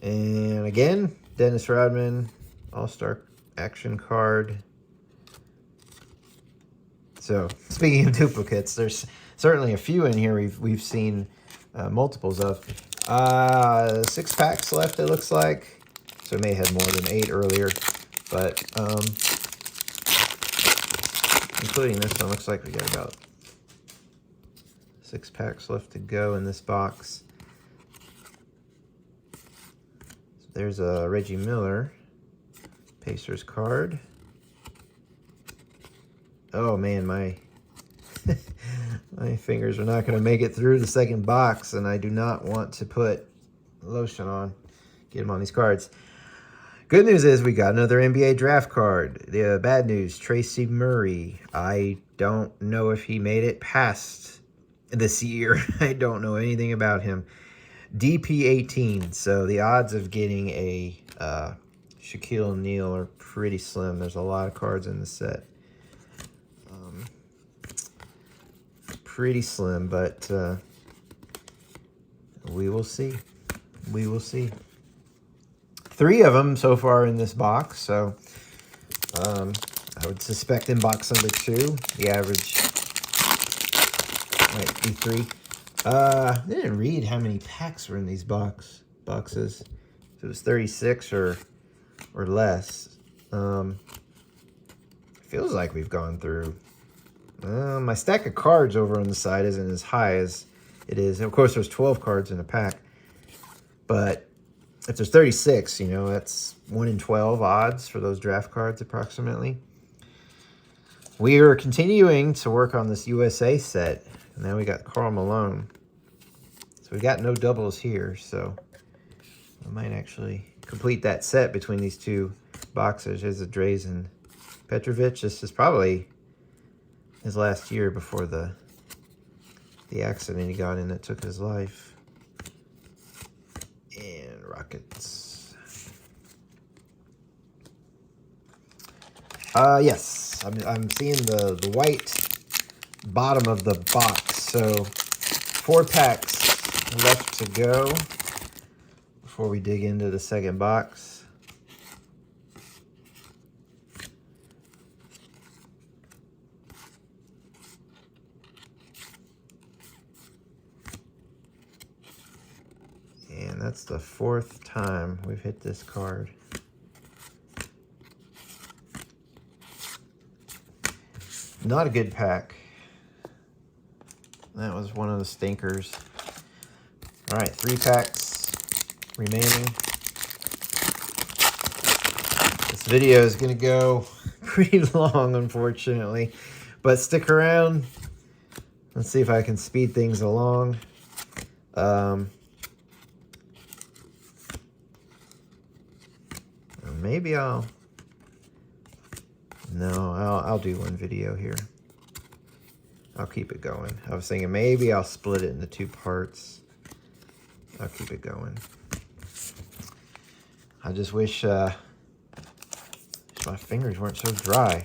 And again, Dennis Rodman, All-Star action card. So, speaking of duplicates, there's certainly a few in here we've seen multiples of. 6 packs left, it looks like. So, we may have had more than 8 earlier. But, including this one, looks like we got about 6 packs left to go in this box. There's a Reggie Miller Pacers card. Oh man, my my fingers are not going to make it through the second box, and I do not want to put lotion on. Get them on these cards. Good news is we got another NBA draft card. The bad news, Tracy Murray. I don't know if he made it past this year. I don't know anything about him. DP18, so the odds of getting a Shaquille O'Neal are pretty slim. There's a lot of cards in the set. Pretty slim, but we will see. We will see. 3 of them so far in this box, so I would suspect in box number 2, the average might be 3. I didn't read how many packs were in these boxes. If it was 36 or less. Feels like we've gone through. My stack of cards over on the side isn't as high as it is. And of course, there's 12 cards in a pack. But if there's 36, you know, that's 1 in 12 odds for those draft cards approximately. We are continuing to work on this USA set. And now we got Karl Malone. So we got no doubles here, so I might actually complete that set between these 2 boxes. There's a Drazen Petrovic. This is probably his last year before the accident he got in that took his life. And Rockets. Yes, I'm seeing the white bottom of the box. So 4 packs left to go before we dig into the second box. And that's the 4th time we've hit this card. Not a good pack. That was one of the stinkers. All right, 3 packs remaining. This video is gonna go pretty long, unfortunately, but stick around. Let's see if I can speed things along. Maybe I'll do one video here. I'll keep it going. I was thinking maybe I'll split it into 2 parts. I'll keep it going. I just wish my fingers weren't so dry.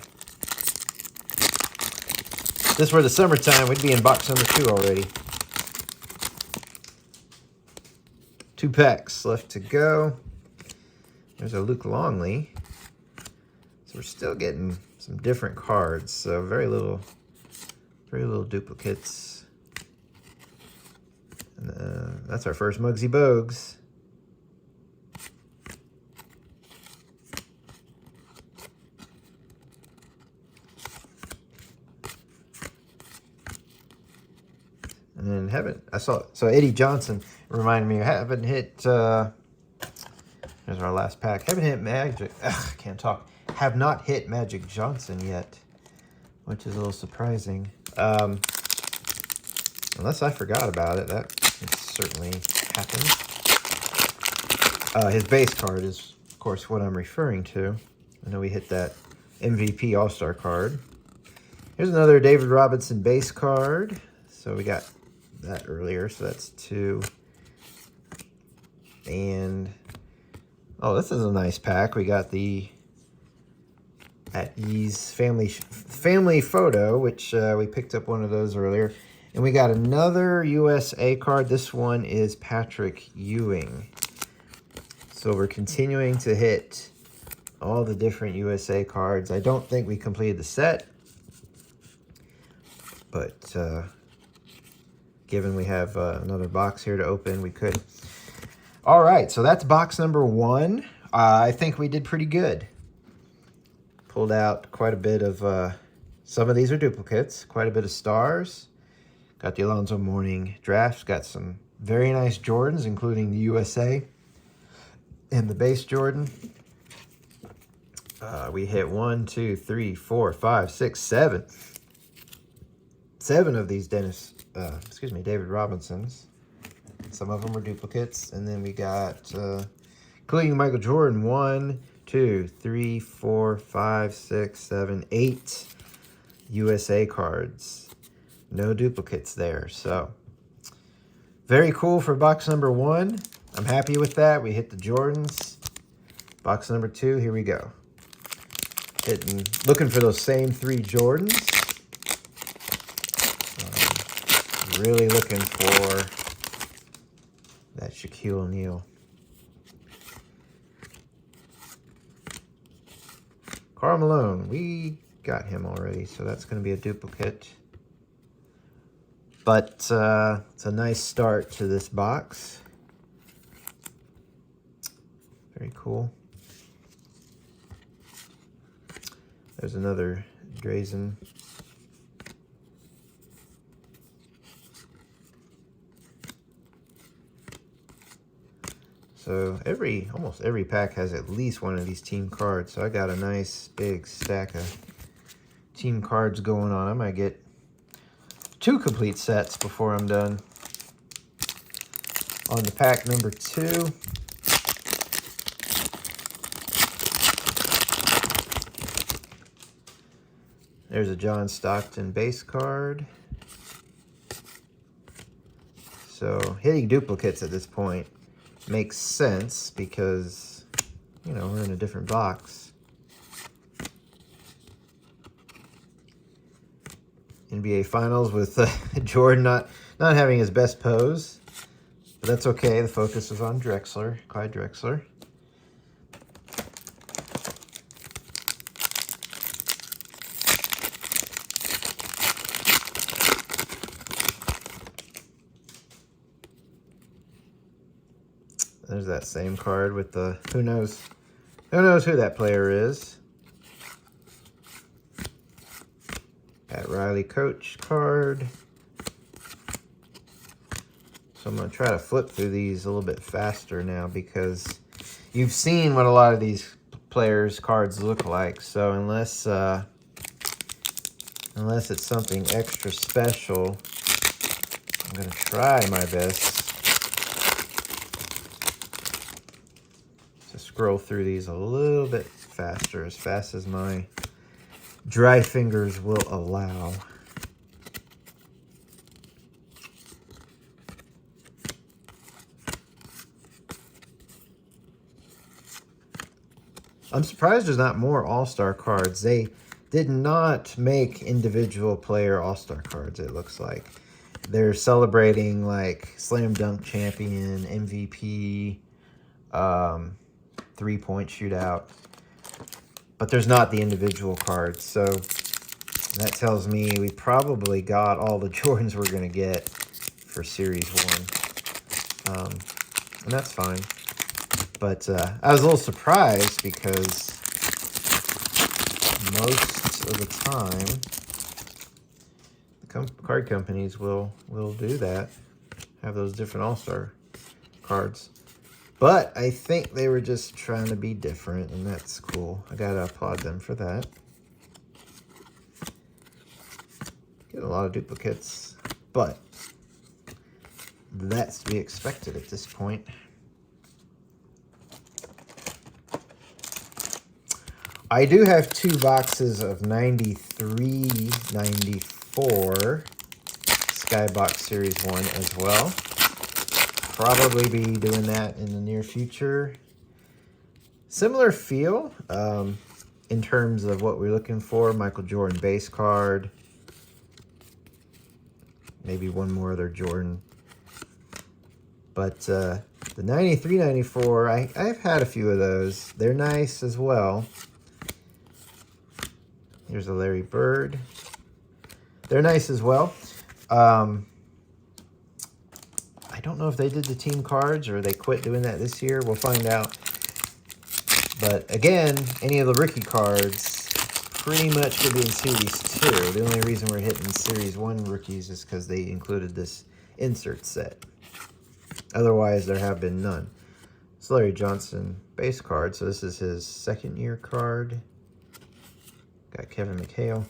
If this were the summertime, we'd be in box number 2 already. 2 packs left to go. There's a Luke Longley. So we're still getting some different cards. So very little duplicates. And, that's our first Muggsy Bogues. And so Eddie Johnson reminded me, I haven't hit, here's our last pack. Haven't hit Magic, I can't talk. Have not hit Magic Johnson yet, which is a little surprising. Unless I forgot about it, that certainly happened. His base card is, of course, what I'm referring to. I know we hit that MVP All-Star card. Here's another David Robinson base card. So we got that earlier, so that's 2. And, oh, this is a nice pack. We got the At Ease family photo, which we picked up one of those earlier. And we got another USA card. This one is Patrick Ewing. So we're continuing to hit all the different USA cards. I don't think we completed the set, but given we have another box here to open, we could. All right, so that's box number 1. I think we did pretty good. Pulled out quite a bit of, some of these are duplicates, quite a bit of stars. Got the Alonzo Mourning drafts, got some very nice Jordans, including the USA and the base Jordan. We hit 1, 2, 3, 4, 5, 6, 7. 7 of these David Robinsons. Some of them were duplicates. And then we got, including Michael Jordan, 1, 2, 3, 4, 5, 6, 7, 8 USA cards. No duplicates there. So, very cool for box number 1. I'm happy with that. We hit the Jordans. Box number 2, here we go. Looking for those same 3 Jordans. Really looking for that Shaquille O'Neal. Karl Malone, we got him already, so that's going to be a duplicate. But it's a nice start to this box. Very cool. There's another Drazen. So almost every pack has at least one of these team cards. So I got a nice big stack of team cards going on. I might get 2 complete sets before I'm done. On to pack number 2. There's a John Stockton base card. So hitting duplicates at this point makes sense because, you know, we're in a different box. NBA Finals with Jordan not having his best pose. But that's okay. The focus is on Drexler, Clyde Drexler. There's that same card with the who knows who that player is. Pat Riley coach card. So I'm going to try to flip through these a little bit faster now because you've seen what a lot of these players' cards look like. So unless it's something extra special, I'm going to try my best to scroll through these a little bit faster, as fast as my dry fingers will allow. I'm surprised there's not more All-Star cards. They did not make individual player All-Star cards, it looks like. They're celebrating like Slam Dunk Champion, MVP, 3-point shootout. But there's not the individual cards. So that tells me we probably got all the Jordans we're going to get for Series 1. And that's fine. But I was a little surprised because most of the time the card companies will do that, have those different All-Star cards. But I think they were just trying to be different, and that's cool. I gotta applaud them for that. Get a lot of duplicates, but that's to be expected at this point. I do have 2 boxes of 93, 94 Skybox Series 1 as well. Probably be doing that in the near future. Similar feel in terms of what we're looking for. Michael Jordan base card. Maybe one more other Jordan. But the 93, 94, I've had a few of those. They're nice as well. Here's a Larry Bird. They're nice as well. I don't know if they did the team cards or they quit doing that this year. We'll find out. But again, any of the rookie cards pretty much could be in Series 2. The only reason we're hitting Series 1 rookies is because they included this insert set. Otherwise, there have been none. It's Larry Johnson base card. So this is his 2nd year card. Got Kevin McHale.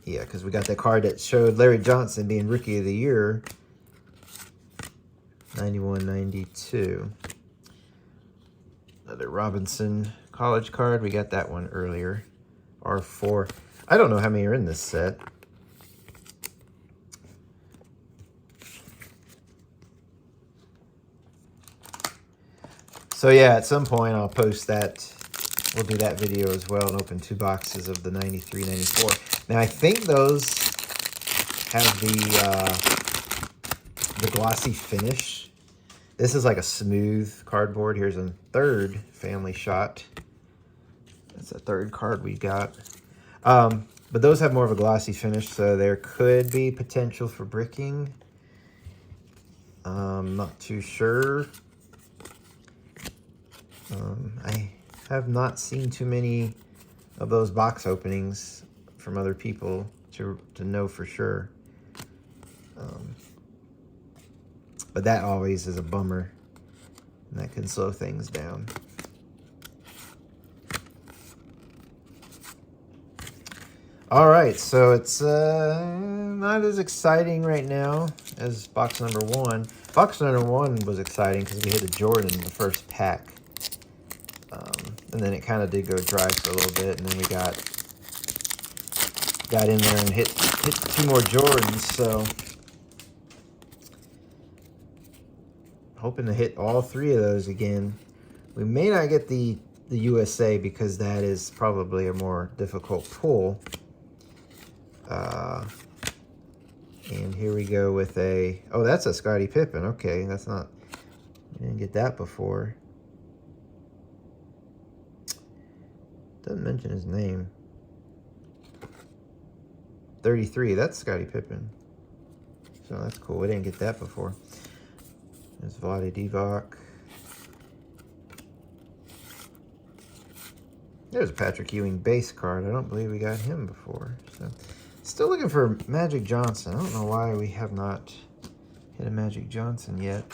Yeah, because we got that card that showed Larry Johnson being Rookie of the Year. 91-92. Another Robinson college card. We got that one earlier. R4. I don't know how many are in this set. So yeah, at some point I'll post that. We'll do that video as well and open 2 boxes of the 93, 94. Now I think those have the glossy finish. This is like a smooth cardboard. Here's a 3rd family shot. That's a 3rd card we got. But those have more of a glossy finish, so there could be potential for bricking. Not too sure. I have not seen too many of those box openings from other people to know for sure. But that always is a bummer, and that can slow things down. All right, so it's not as exciting right now as box number 1. Box number 1 was exciting because we hit a Jordan in the first pack. And then it kind of did go dry for a little bit, and then we got in there and hit 2 more Jordans, so hoping to hit all 3 of those again. We may not get the USA because that is probably a more difficult pull. And here we go with a, oh, that's a Scottie Pippen. Okay, that's not, we didn't get that before. Doesn't mention his name. 33, that's Scottie Pippen. So that's cool. We didn't get that before. There's Vlade Divac. There's a Patrick Ewing base card. I don't believe we got him before. So, still looking for Magic Johnson. I don't know why we have not hit a Magic Johnson yet.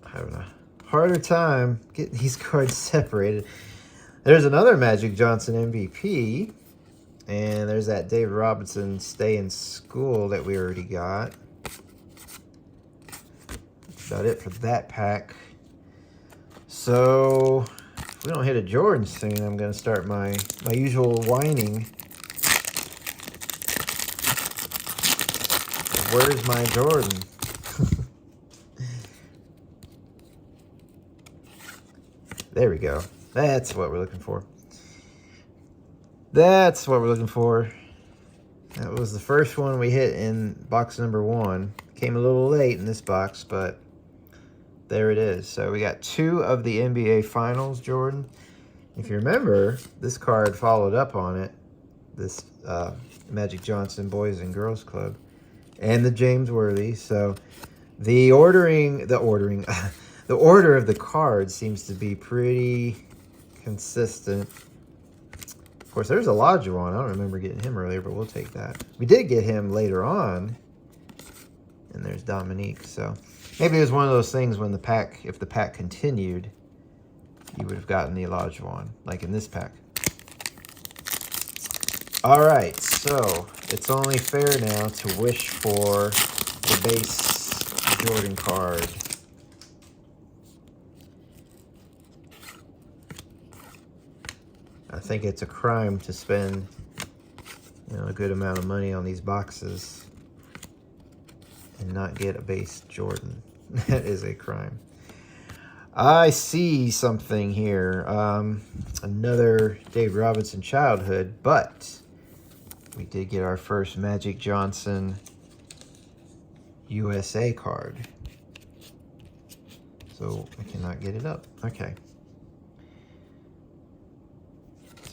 Having a harder time getting these cards separated. There's another Magic Johnson MVP. And there's that David Robinson Stay in School that we already got. That's about it for that pack. So, if we don't hit a Jordan soon, I'm going to start my usual whining. Where's my Jordan? There we go. That's what we're looking for. That's what we're looking for. That was the first one we hit in box number 1. Came a little late in this box, but there it is. So we got 2 of the NBA Finals, Jordan. If you remember, this card followed up on it. This Magic Johnson Boys and Girls Club. And the James Worthy. So the ordering... The order of the cards seems to be pretty consistent. Of course, there's Olajuwon. I don't remember getting him earlier, but we'll take that. We did get him later on. And there's Dominique. So maybe it was one of those things when the pack, if the pack continued, you would have gotten the Olajuwon, like in this pack. All right, so it's only fair now to wish for the base Jordan card. I think it's a crime to spend, a good amount of money on these boxes and not get a base Jordan. That is a crime. I see something here. Another Dave Robinson childhood, but we did get our first Magic Johnson USA card. So I cannot get it up. Okay.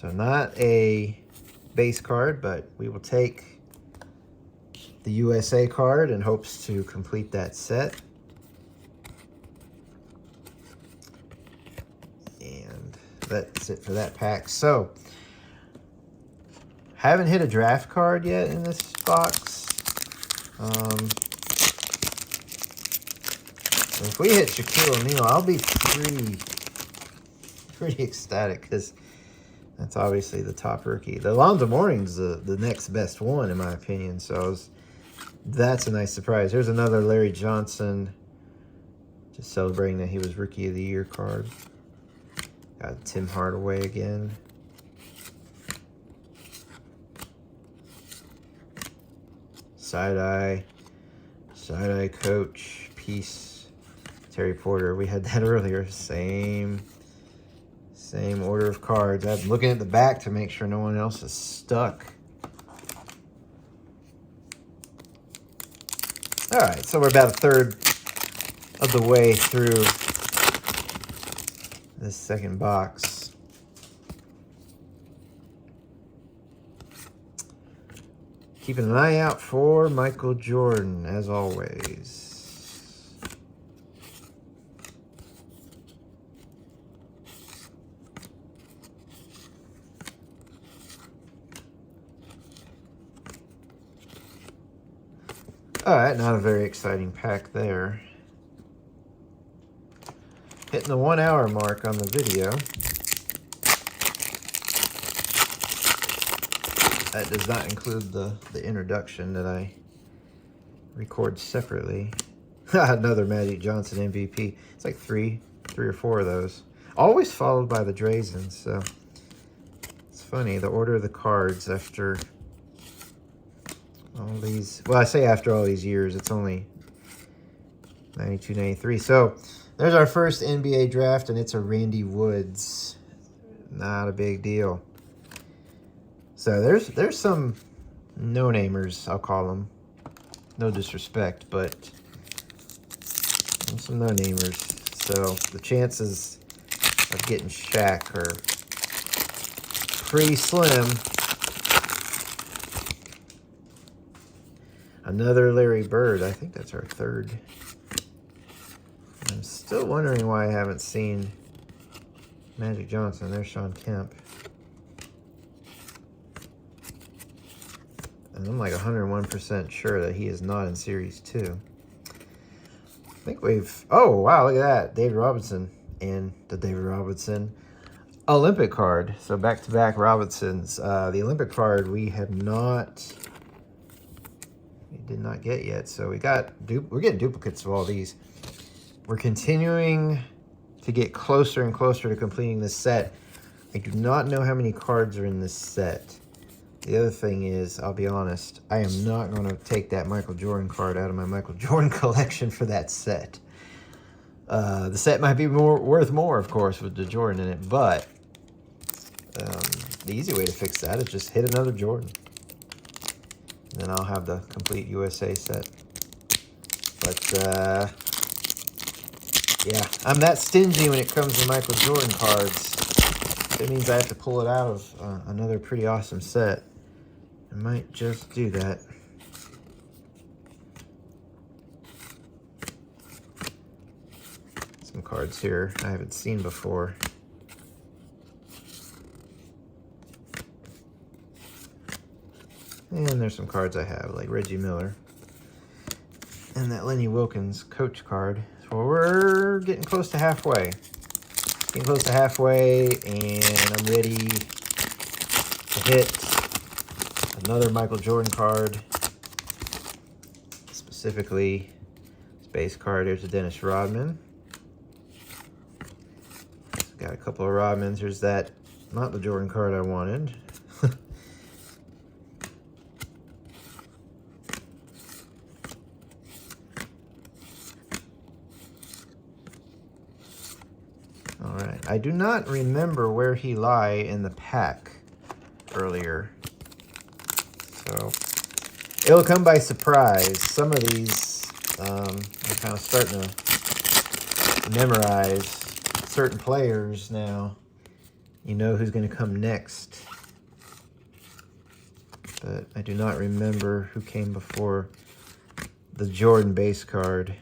So not a base card, but we will take the USA card in hopes to complete that set. And that's it for that pack. So, haven't hit a draft card yet in this box. So if we hit Shaquille O'Neal, I'll be pretty ecstatic because that's obviously the top rookie. The Alonzo Mourning's the next best one, in my opinion. So that's a nice surprise. Here's another Larry Johnson. Just celebrating that he was Rookie of the Year card. Got Tim Hardaway again. Side-eye coach. Peace. Terry Porter. We had that earlier. Same order of cards. I'm looking at the back to make sure no one else is stuck. All right, so we're about a third of the way through this second box. Keeping an eye out for Michael Jordan, as always. All right, not a very exciting pack there. Hitting the 1 hour mark on the video. That does not include the introduction that I record separately. Another Magic Johnson MVP. It's like three or four of those. Always followed by the Drazens, so it's funny, the order of the cards after all these, well, I say after all these years, it's only 92, 93. So there's our first NBA draft, and it's a Randy Woods. Not a big deal. So there's some no-namers, I'll call them. No disrespect, but some no-namers. So the chances of getting Shaq are pretty slim. Another Larry Bird. I think that's our third. I'm still wondering why I haven't seen Magic Johnson. There's Sean Kemp. And I'm like 101% sure that he is not in Series 2. I think we've... Oh, wow, look at that. David Robinson and the David Robinson Olympic card. So back-to-back Robinsons. The Olympic card we have not... We did not get yet. So we're getting duplicates of all these. We're continuing to get closer and closer to completing this set. I do not know how many cards are in this set. The other thing is, I'll be honest, I am not going to take that Michael Jordan card out of my Michael Jordan collection for that set. The set might be worth more, of course, with the Jordan in it, but the easy way to fix that is just hit another Jordan. And then I'll have the complete USA set. But, yeah, I'm that stingy when it comes to Michael Jordan cards. That means I have to pull it out of another pretty awesome set. I might just do that. Some cards here I haven't seen before. And there's some cards I have, like Reggie Miller. And that Lenny Wilkens coach card. So we're getting close to halfway. Getting close to halfway, and I'm ready to hit another Michael Jordan card. Specifically, this base card. There's a Dennis Rodman. Got a couple of Rodmans. Here's that, not the Jordan card I wanted. All right. I do not remember where he lie in the pack earlier. So it'll come by surprise. Some of these, I'm kind of starting to memorize certain players now. You know who's going to come next. But I do not remember who came before the Jordan base card.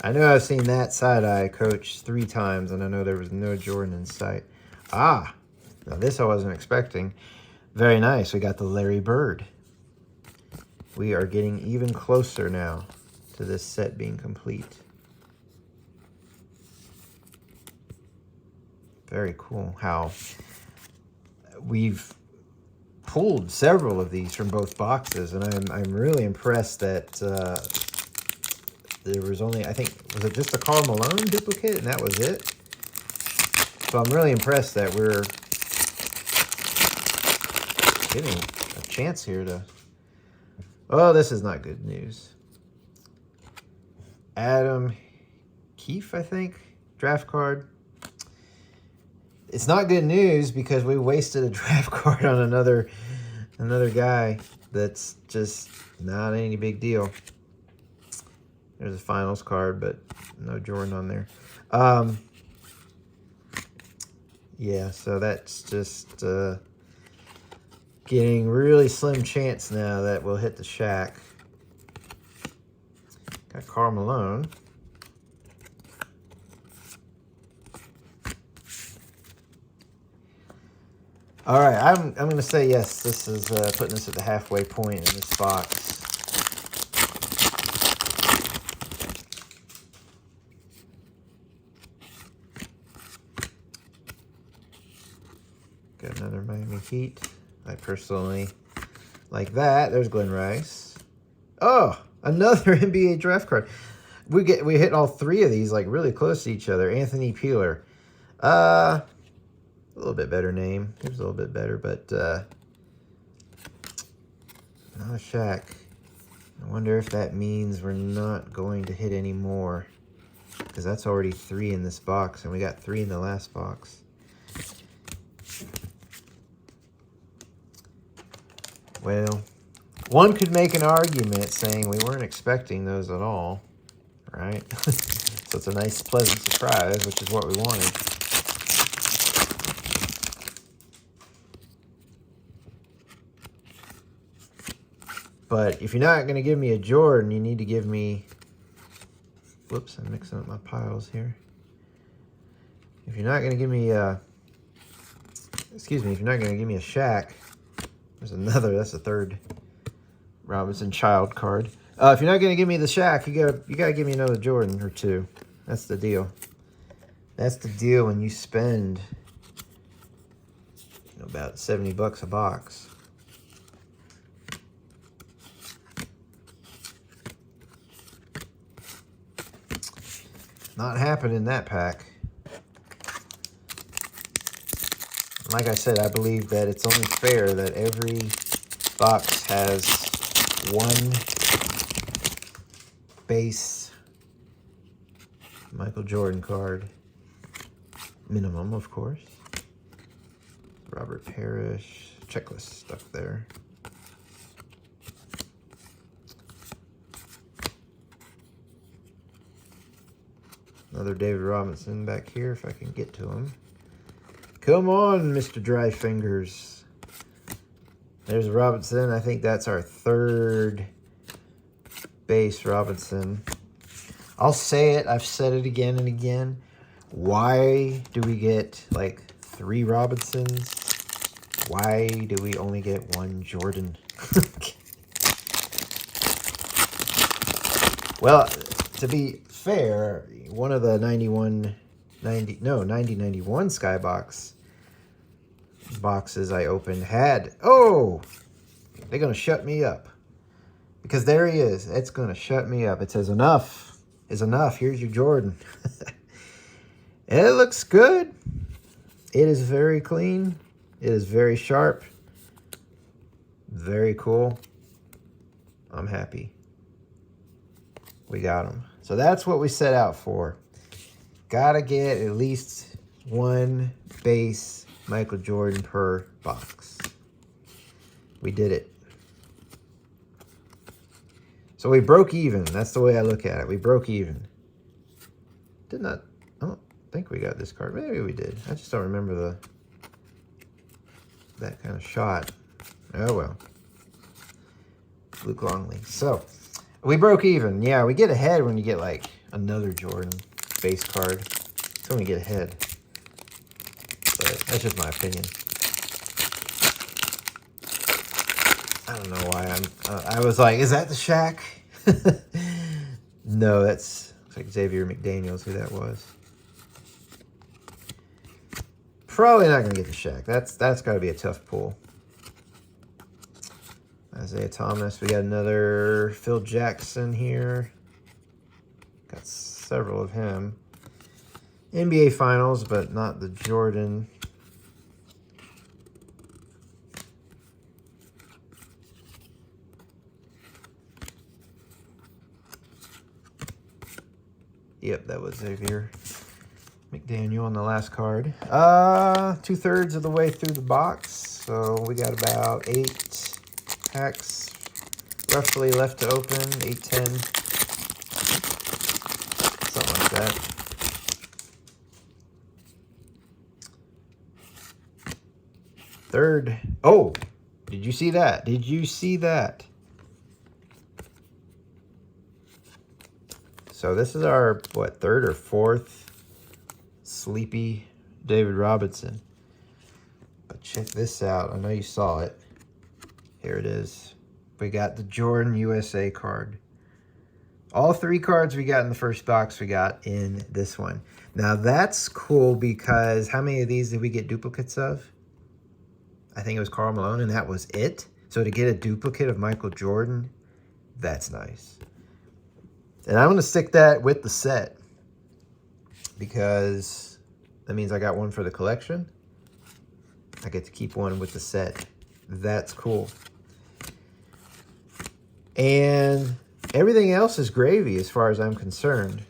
I know I've seen that side-eye coach 3 times, and I know there was no Jordan in sight. Ah, now this I wasn't expecting. Very nice. We got the Larry Bird. We are getting even closer now to this set being complete. Very cool how we've pulled several of these from both boxes, and I'm really impressed that there was only, I think, was it just a Karl Malone duplicate, and that was it? So I'm really impressed that we're getting a chance here to... Oh, this is not good news. Adam Keefe, I think, draft card. It's not good news because we wasted a draft card on another guy that's just not any big deal. There's a finals card, but no Jordan on there. Yeah, so that's just getting really slim chance now that we'll hit the Shaq. Got Karl Malone. All right, I'm going to say yes. This is putting us at the halfway point in this box. Got another Miami Heat. I personally like that. There's Glenn Rice. Oh, another NBA draft card. We hit all 3 of these like really close to each other. Anthony Peeler. Let's little bit better name. Here's a little bit better, but not a Shaq. I wonder if that means we're not going to hit any more, because that's already 3 in this box, and we got 3 in the last box. Well, one could make an argument saying we weren't expecting those at all, right? So it's a nice, pleasant surprise, which is what we wanted. But if you're not going to give me a Jordan, you need to give me... Whoops, I'm mixing up my piles here. If you're not going to give me a... Excuse me, if you're not going to give me a Shaq, there's another, that's the 3rd Robinson Child card. If you're not going to give me the Shaq, you gotta give me another Jordan or 2. That's the deal. That's the deal when you spend, you know, about $70 a box. Not happening in that pack. Like I said, I believe that it's only fair that every box has 1 base Michael Jordan card. Minimum, of course. Robert Parrish. Checklist stuff there. Another David Robinson back here, if I can get to him. Come on, Mr. Dry Fingers. There's a Robinson. I think that's our 3rd base Robinson. I'll say it. I've said it again and again. Why do we get like 3 Robinsons? Why do we only get 1 Jordan? Well, to be fair, one of the 90-91 Skybox boxes I opened had... Oh! They're going to shut me up. Because there he is. It's going to shut me up. It says, enough is enough. Here's your Jordan. And it looks good. It is very clean. It is very sharp. Very cool. I'm happy. We got them. So that's what we set out for. Gotta get at least 1 base Michael Jordan per box. We did it. So we broke even. That's the way I look at it. We broke even. I don't think we got this card. Maybe we did. I just don't remember that kind of shot. Oh well. Luke Longley. So we broke even. Yeah, we get ahead when you get like another Jordan base card. It's when we get ahead. But that's just my opinion. I don't know why I was like, is that the Shaq? No, that's like Xavier McDaniels, who that was. Probably not going to get the Shaq. That's got to be a tough pull. Isaiah Thomas. We got another Phil Jackson here. Got several of him. NBA Finals, but not the Jordan. Yep, that was Xavier McDaniel on the last card. 2/3 of the way through the box. So we got about 8 packs roughly left to open. 8, 10. Something like that. Third. Oh, did you see that? Did you see that? So this is our, what, 3rd or 4th sleepy David Robinson. But check this out. I know you saw it. Here it is. We got the Jordan USA card. All 3 cards we got in the first box we got in this one. Now that's cool because how many of these did we get duplicates of? I think it was Karl Malone and that was it. So to get a duplicate of Michael Jordan, that's nice. And I'm going to stick that with the set because that means I got one for the collection. I get to keep one with the set. That's cool. And everything else is gravy as far as I'm concerned.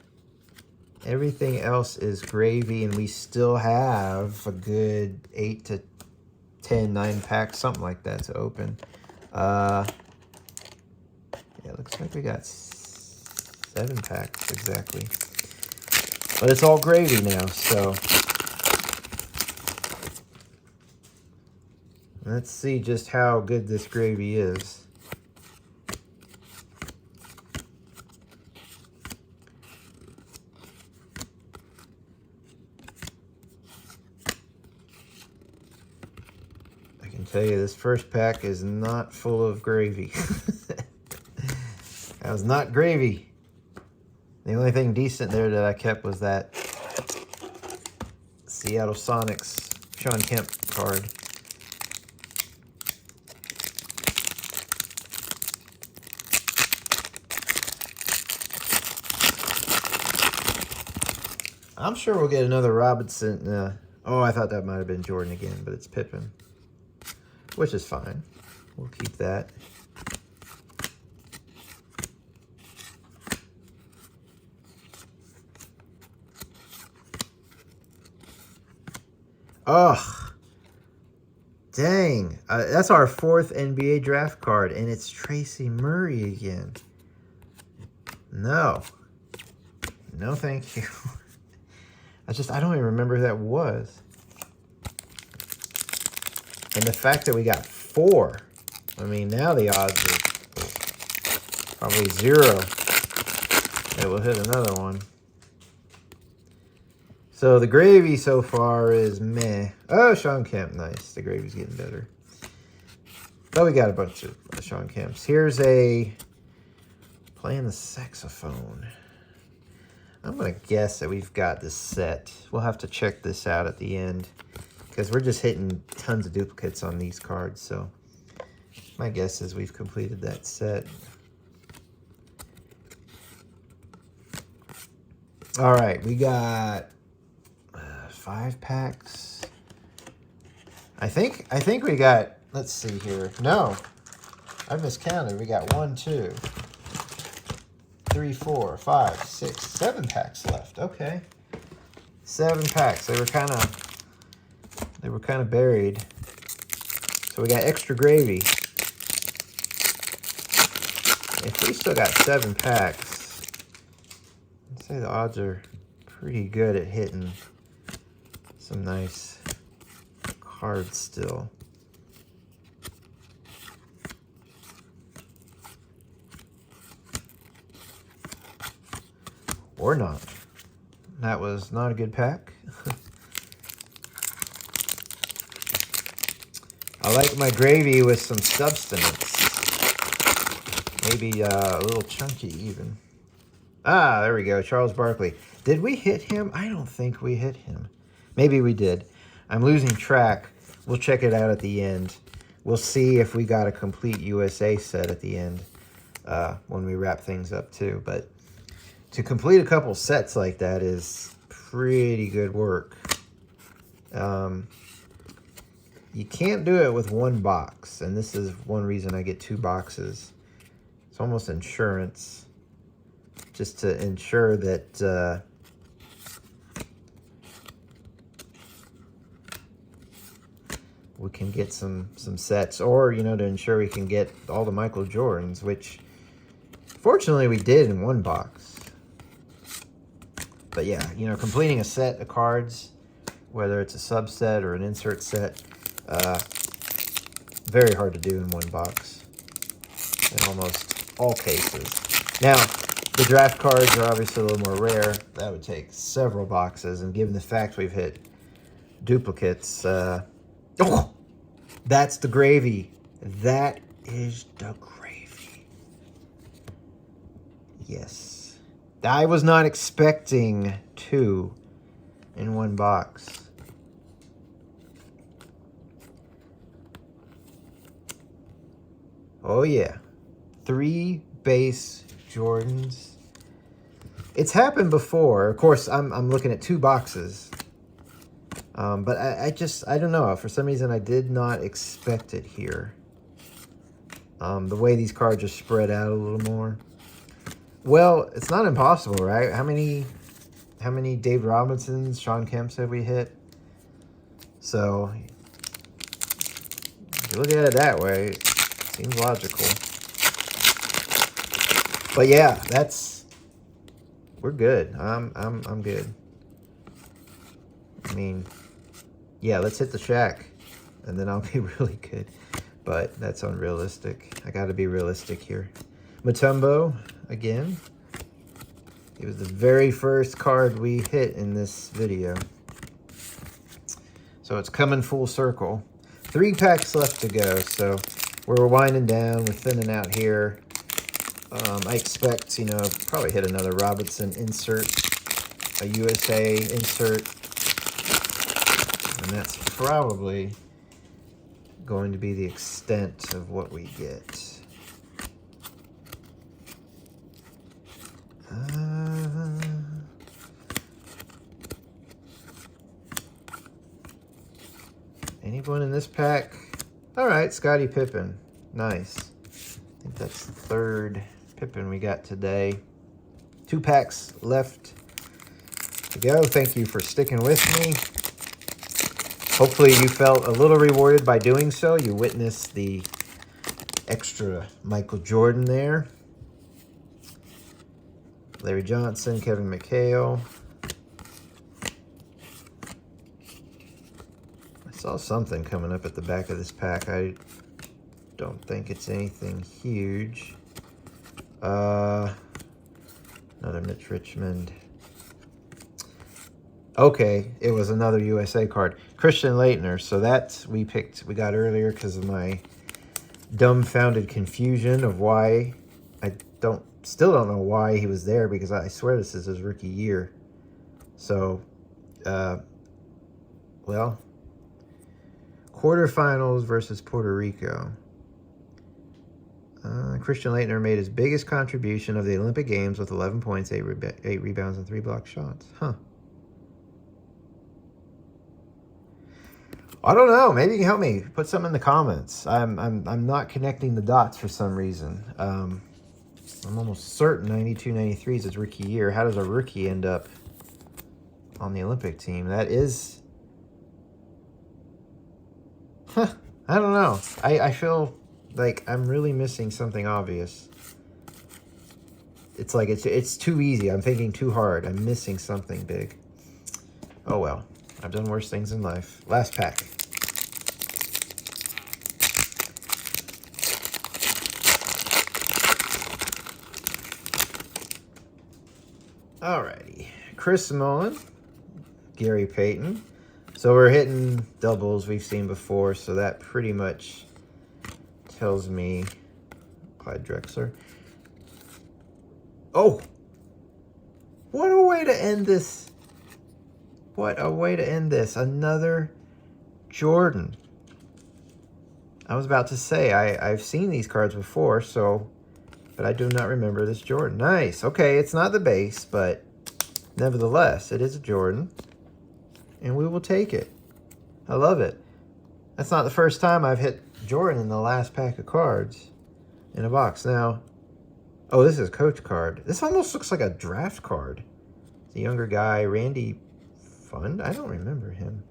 Everything else is gravy, and we still have a good 8 to 10, 9 packs, something like that to open. Yeah, it looks like we got 7 packs exactly. But it's all gravy now, so let's see just how good this gravy is. I can tell you this first pack is not full of gravy. That was not gravy. The only thing decent there that I kept was that Seattle Sonics Shawn Kemp card. I'm sure we'll get another Robinson. Oh, I thought that might have been Jordan again, but it's Pippen, which is fine. We'll keep that. Ugh. Dang. That's our 4th NBA draft card, and it's Tracy Murray again. No. No, thank you. I don't even remember who that was. And the fact that we got 4. I mean, now the odds are probably 0 that we'll hit another one. So the gravy so far is meh. Oh, Shawn Kemp, nice. The gravy's getting better. But we got a bunch of Shawn Kemps. Here's a playing the saxophone. I'm going to guess that we've got this set. We'll have to check this out at the end because we're just hitting tons of duplicates on these cards. So my guess is we've completed that set. All right, we got 5 packs. I think we got, let's see here. No, I miscounted. We got 1, 2, 3, 4, 5, 6, 7 packs left. Okay. 7 packs. They were kind of buried. So we got extra gravy. If we still got 7 packs, I'd say the odds are pretty good at hitting some nice cards still. Or not. That was not a good pack. I like my gravy with some substance. Maybe a little chunky even. Ah, there we go. Charles Barkley. Did we hit him? I don't think we hit him. Maybe we did. I'm losing track. We'll check it out at the end. We'll see if we got a complete USA set at the end when we wrap things up too. But to complete a couple sets like that is pretty good work. You can't do it with 1 box, and this is one reason I get 2 boxes. It's almost insurance, just to ensure that we can get some sets, or, you know, to ensure we can get all the Michael Jordans, which fortunately we did in 1 box. But yeah, you know, completing a set of cards, whether it's a subset or an insert set, very hard to do in 1 box in almost all cases. Now, the draft cards are obviously a little more rare. That would take several boxes, and given the fact we've hit duplicates, oh, that's the gravy. That is the gravy. Yes. I was not expecting 2 in 1 box. Oh yeah. 3 base Jordans. It's happened before. Of course, I'm looking at 2 boxes. But I don't know. For some reason, I did not expect it here. The way these cards are spread out a little more. Well, it's not impossible, right? How many Dave Robinsons, Sean Kemps have we hit? So, if you look at it that way, it seems logical. But yeah, we're good. I'm good. I mean, yeah, let's hit the shack, and then I'll be really good. But that's unrealistic. I got to be realistic here. Mutombo, again. It was the very first card we hit in this video. So it's coming full circle. 3 packs left to go, so we're winding down. We're thinning out here. I expect, you know, probably hit another Robinson insert, a USA insert. And that's probably going to be the extent of what we get. Anyone in this pack? All right, Scottie Pippen. Nice. I think that's the 3rd Pippen we got today. 2 packs left to go. Thank you for sticking with me. Hopefully you felt a little rewarded by doing so. You witnessed the extra Michael Jordan there. Larry Johnson, Kevin McHale. I saw something coming up at the back of this pack. I don't think it's anything huge. Another Mitch Richmond. Okay, it was another USA card. Christian Laettner. So that we got earlier because of my dumbfounded confusion of why. I still don't know why he was there, because I swear this is his rookie year. So, well, quarterfinals versus Puerto Rico. Christian Laettner made his biggest contribution of the Olympic Games with 11 points, 8 rebounds, and 3 block shots. Huh. I don't know. Maybe you can help me. Put something in the comments. I'm not connecting the dots for some reason. I'm almost certain 92, 93 is his rookie year. How does a rookie end up on the Olympic team? That is... Huh. I don't know. I feel like I'm really missing something obvious. It's like it's too easy. I'm thinking too hard. I'm missing something big. Oh well. I've done worse things in life. Last pack. Alrighty. Chris Mullin, Gary Payton. So we're hitting doubles we've seen before, so that pretty much tells me Clyde Drexler. Oh! What a way to end this. What a way to end this. Another Jordan. I was about to say, I've seen these cards before, but I do not remember this Jordan. Nice. Okay, it's not the base, but nevertheless, it is a Jordan. And we will take it. I love it. That's not the first time I've hit Jordan in the last pack of cards in a box. Now, oh, this is a coach card. This almost looks like a draft card. The younger guy, Randy Fund. I don't remember him.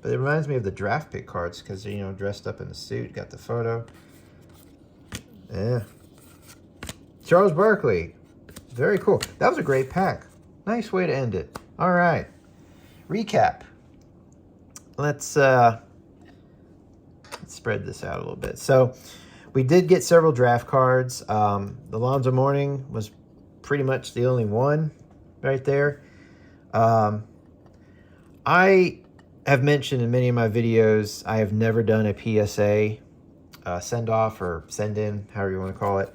But it reminds me of the draft pick cards because, you know, dressed up in the suit, got the photo. Yeah. Charles Barkley. Very cool. That was a great pack. Nice way to end it. All right. Recap. Let's spread this out a little bit. So we did get several draft cards. The Lonzo Mourning was pretty much the only one right there. I have mentioned in many of my videos, I have never done a PSA send-off or send-in, however you want to call it.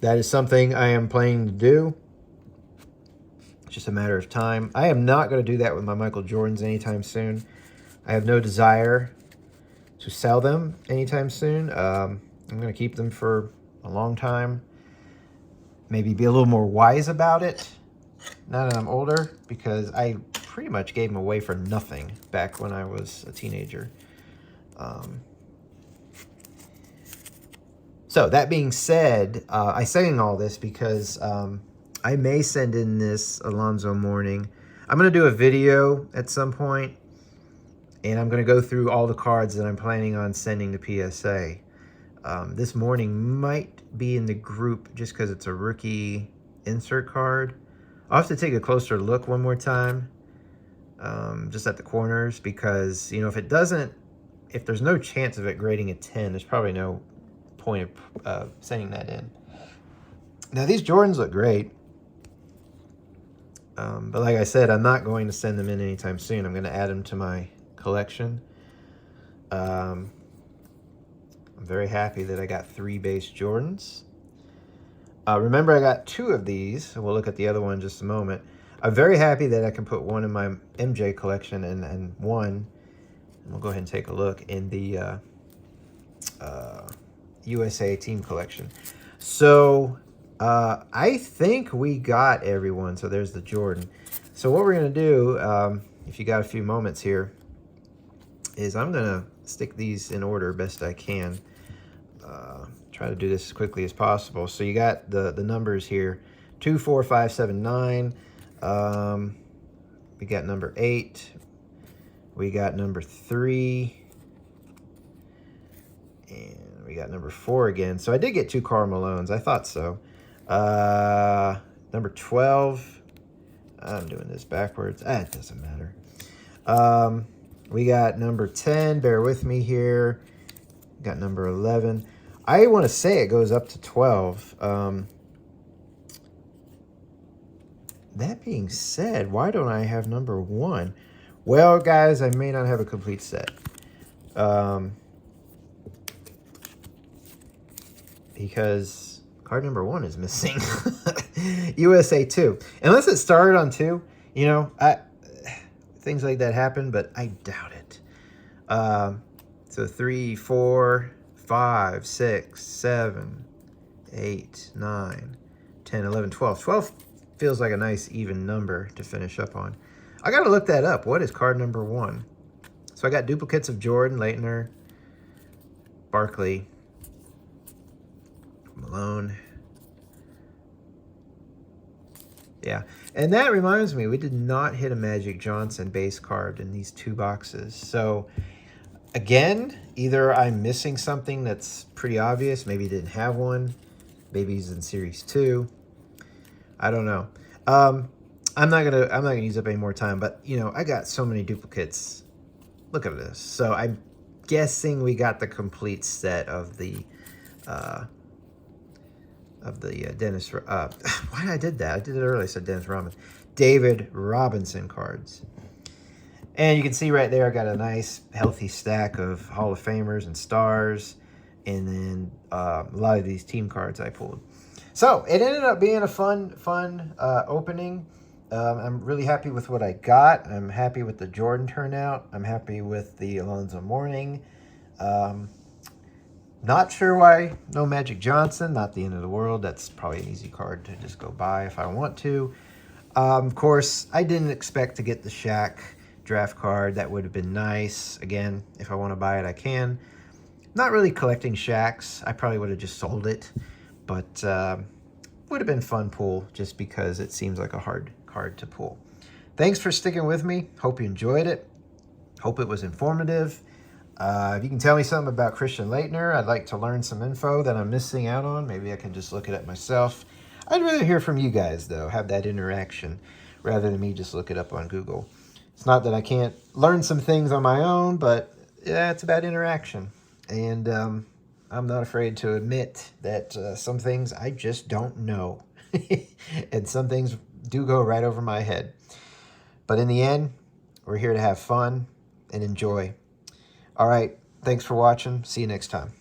That is something I am planning to do. It's just a matter of time. I am not going to do that with my Michael Jordans anytime soon. I have no desire to sell them anytime soon. I'm going to keep them for a long time. Maybe be a little more wise about it now that I'm older, because I pretty much gave them away for nothing back when I was a teenager. So that being said, I'm saying all this because I may send in this Alonzo Mourning. I'm going to do a video at some point, and I'm going to go through all the cards that I'm planning on sending to PSA. This Mourning might be in the group just because it's a rookie insert card. I'll have to take a closer look one more time, just at the corners, because, you know, if there's no chance of it grading a 10, there's probably no point of sending that in. Now, these Jordans look great. But like I said, I'm not going to send them in anytime soon. I'm going to add them to my collection. I'm very happy that I got 3 base Jordans. Remember, I got 2 of these, and we'll look at the other one in just a moment. I'm very happy that I can put one in my MJ collection and one, and we'll go ahead and take a look, in the USA team collection. So I think we got everyone. So there's the Jordan. So what we're going to do, if you got a few moments here, is I'm going to stick these in order best I can. Try to do this as quickly as possible. So you got the numbers here, 2, 4, 5, 7, 9. We got number 8. We got number 3. And we got number 4 again. So I did get 2 Karl Malones. I thought so. Number 12. I'm doing this backwards. It doesn't matter. We got number 10. Bear with me here. Got number 11. I want to say it goes up to 12. That being said, why don't I have number 1? Well, guys, I may not have a complete set. Because card number 1 is missing. USA 2. Unless it started on 2, you know, things like that happen, but I doubt it. So 3, 4, 5, 6, 7, 8, 9, 10, 11, 12. 12 feels like a nice even number to finish up on. I got to look that up. What is card number 1? So I got duplicates of Jordan, Leitner, Barkley, Malone. Yeah, and that reminds me, we did not hit a Magic Johnson base card in these 2 boxes. So again, either I'm missing something that's pretty obvious. Maybe he didn't have one. Maybe he's in Series 2. I don't know. I'm not gonna use up any more time. But you know, I got so many duplicates. Look at this. So I'm guessing we got the complete set of the Dennis. Why I did that? I did it earlier. I said Dennis Rodman, David Robinson cards. And you can see right there, I got a nice, healthy stack of Hall of Famers and stars, and then a lot of these team cards I pulled. So it ended up being a fun opening. I'm really happy with what I got. I'm happy with the Jordan turnout. I'm happy with the Alonzo Mourning. Not sure why no Magic Johnson. Not the end of the world. That's probably an easy card to just go buy if I want to. Of course, I didn't expect to get the Shaq draft card. That would have been nice. Again, if I want to buy it, I can. Not really collecting Shaqs. I probably would have just sold it. But would have been fun pull just because it seems like a hard card to pull. Thanks for sticking with me. Hope you enjoyed it. Hope it was informative. If you can tell me something about Christian Laettner, I'd like to learn some info that I'm missing out on. Maybe I can just look it up myself. I'd rather hear from you guys, though, have that interaction, rather than me just look it up on Google. It's not that I can't learn some things on my own, but yeah, it's about interaction. And I'm not afraid to admit that some things I just don't know. And some things do go right over my head. But in the end, we're here to have fun and enjoy. All right, thanks for watching. See you next time.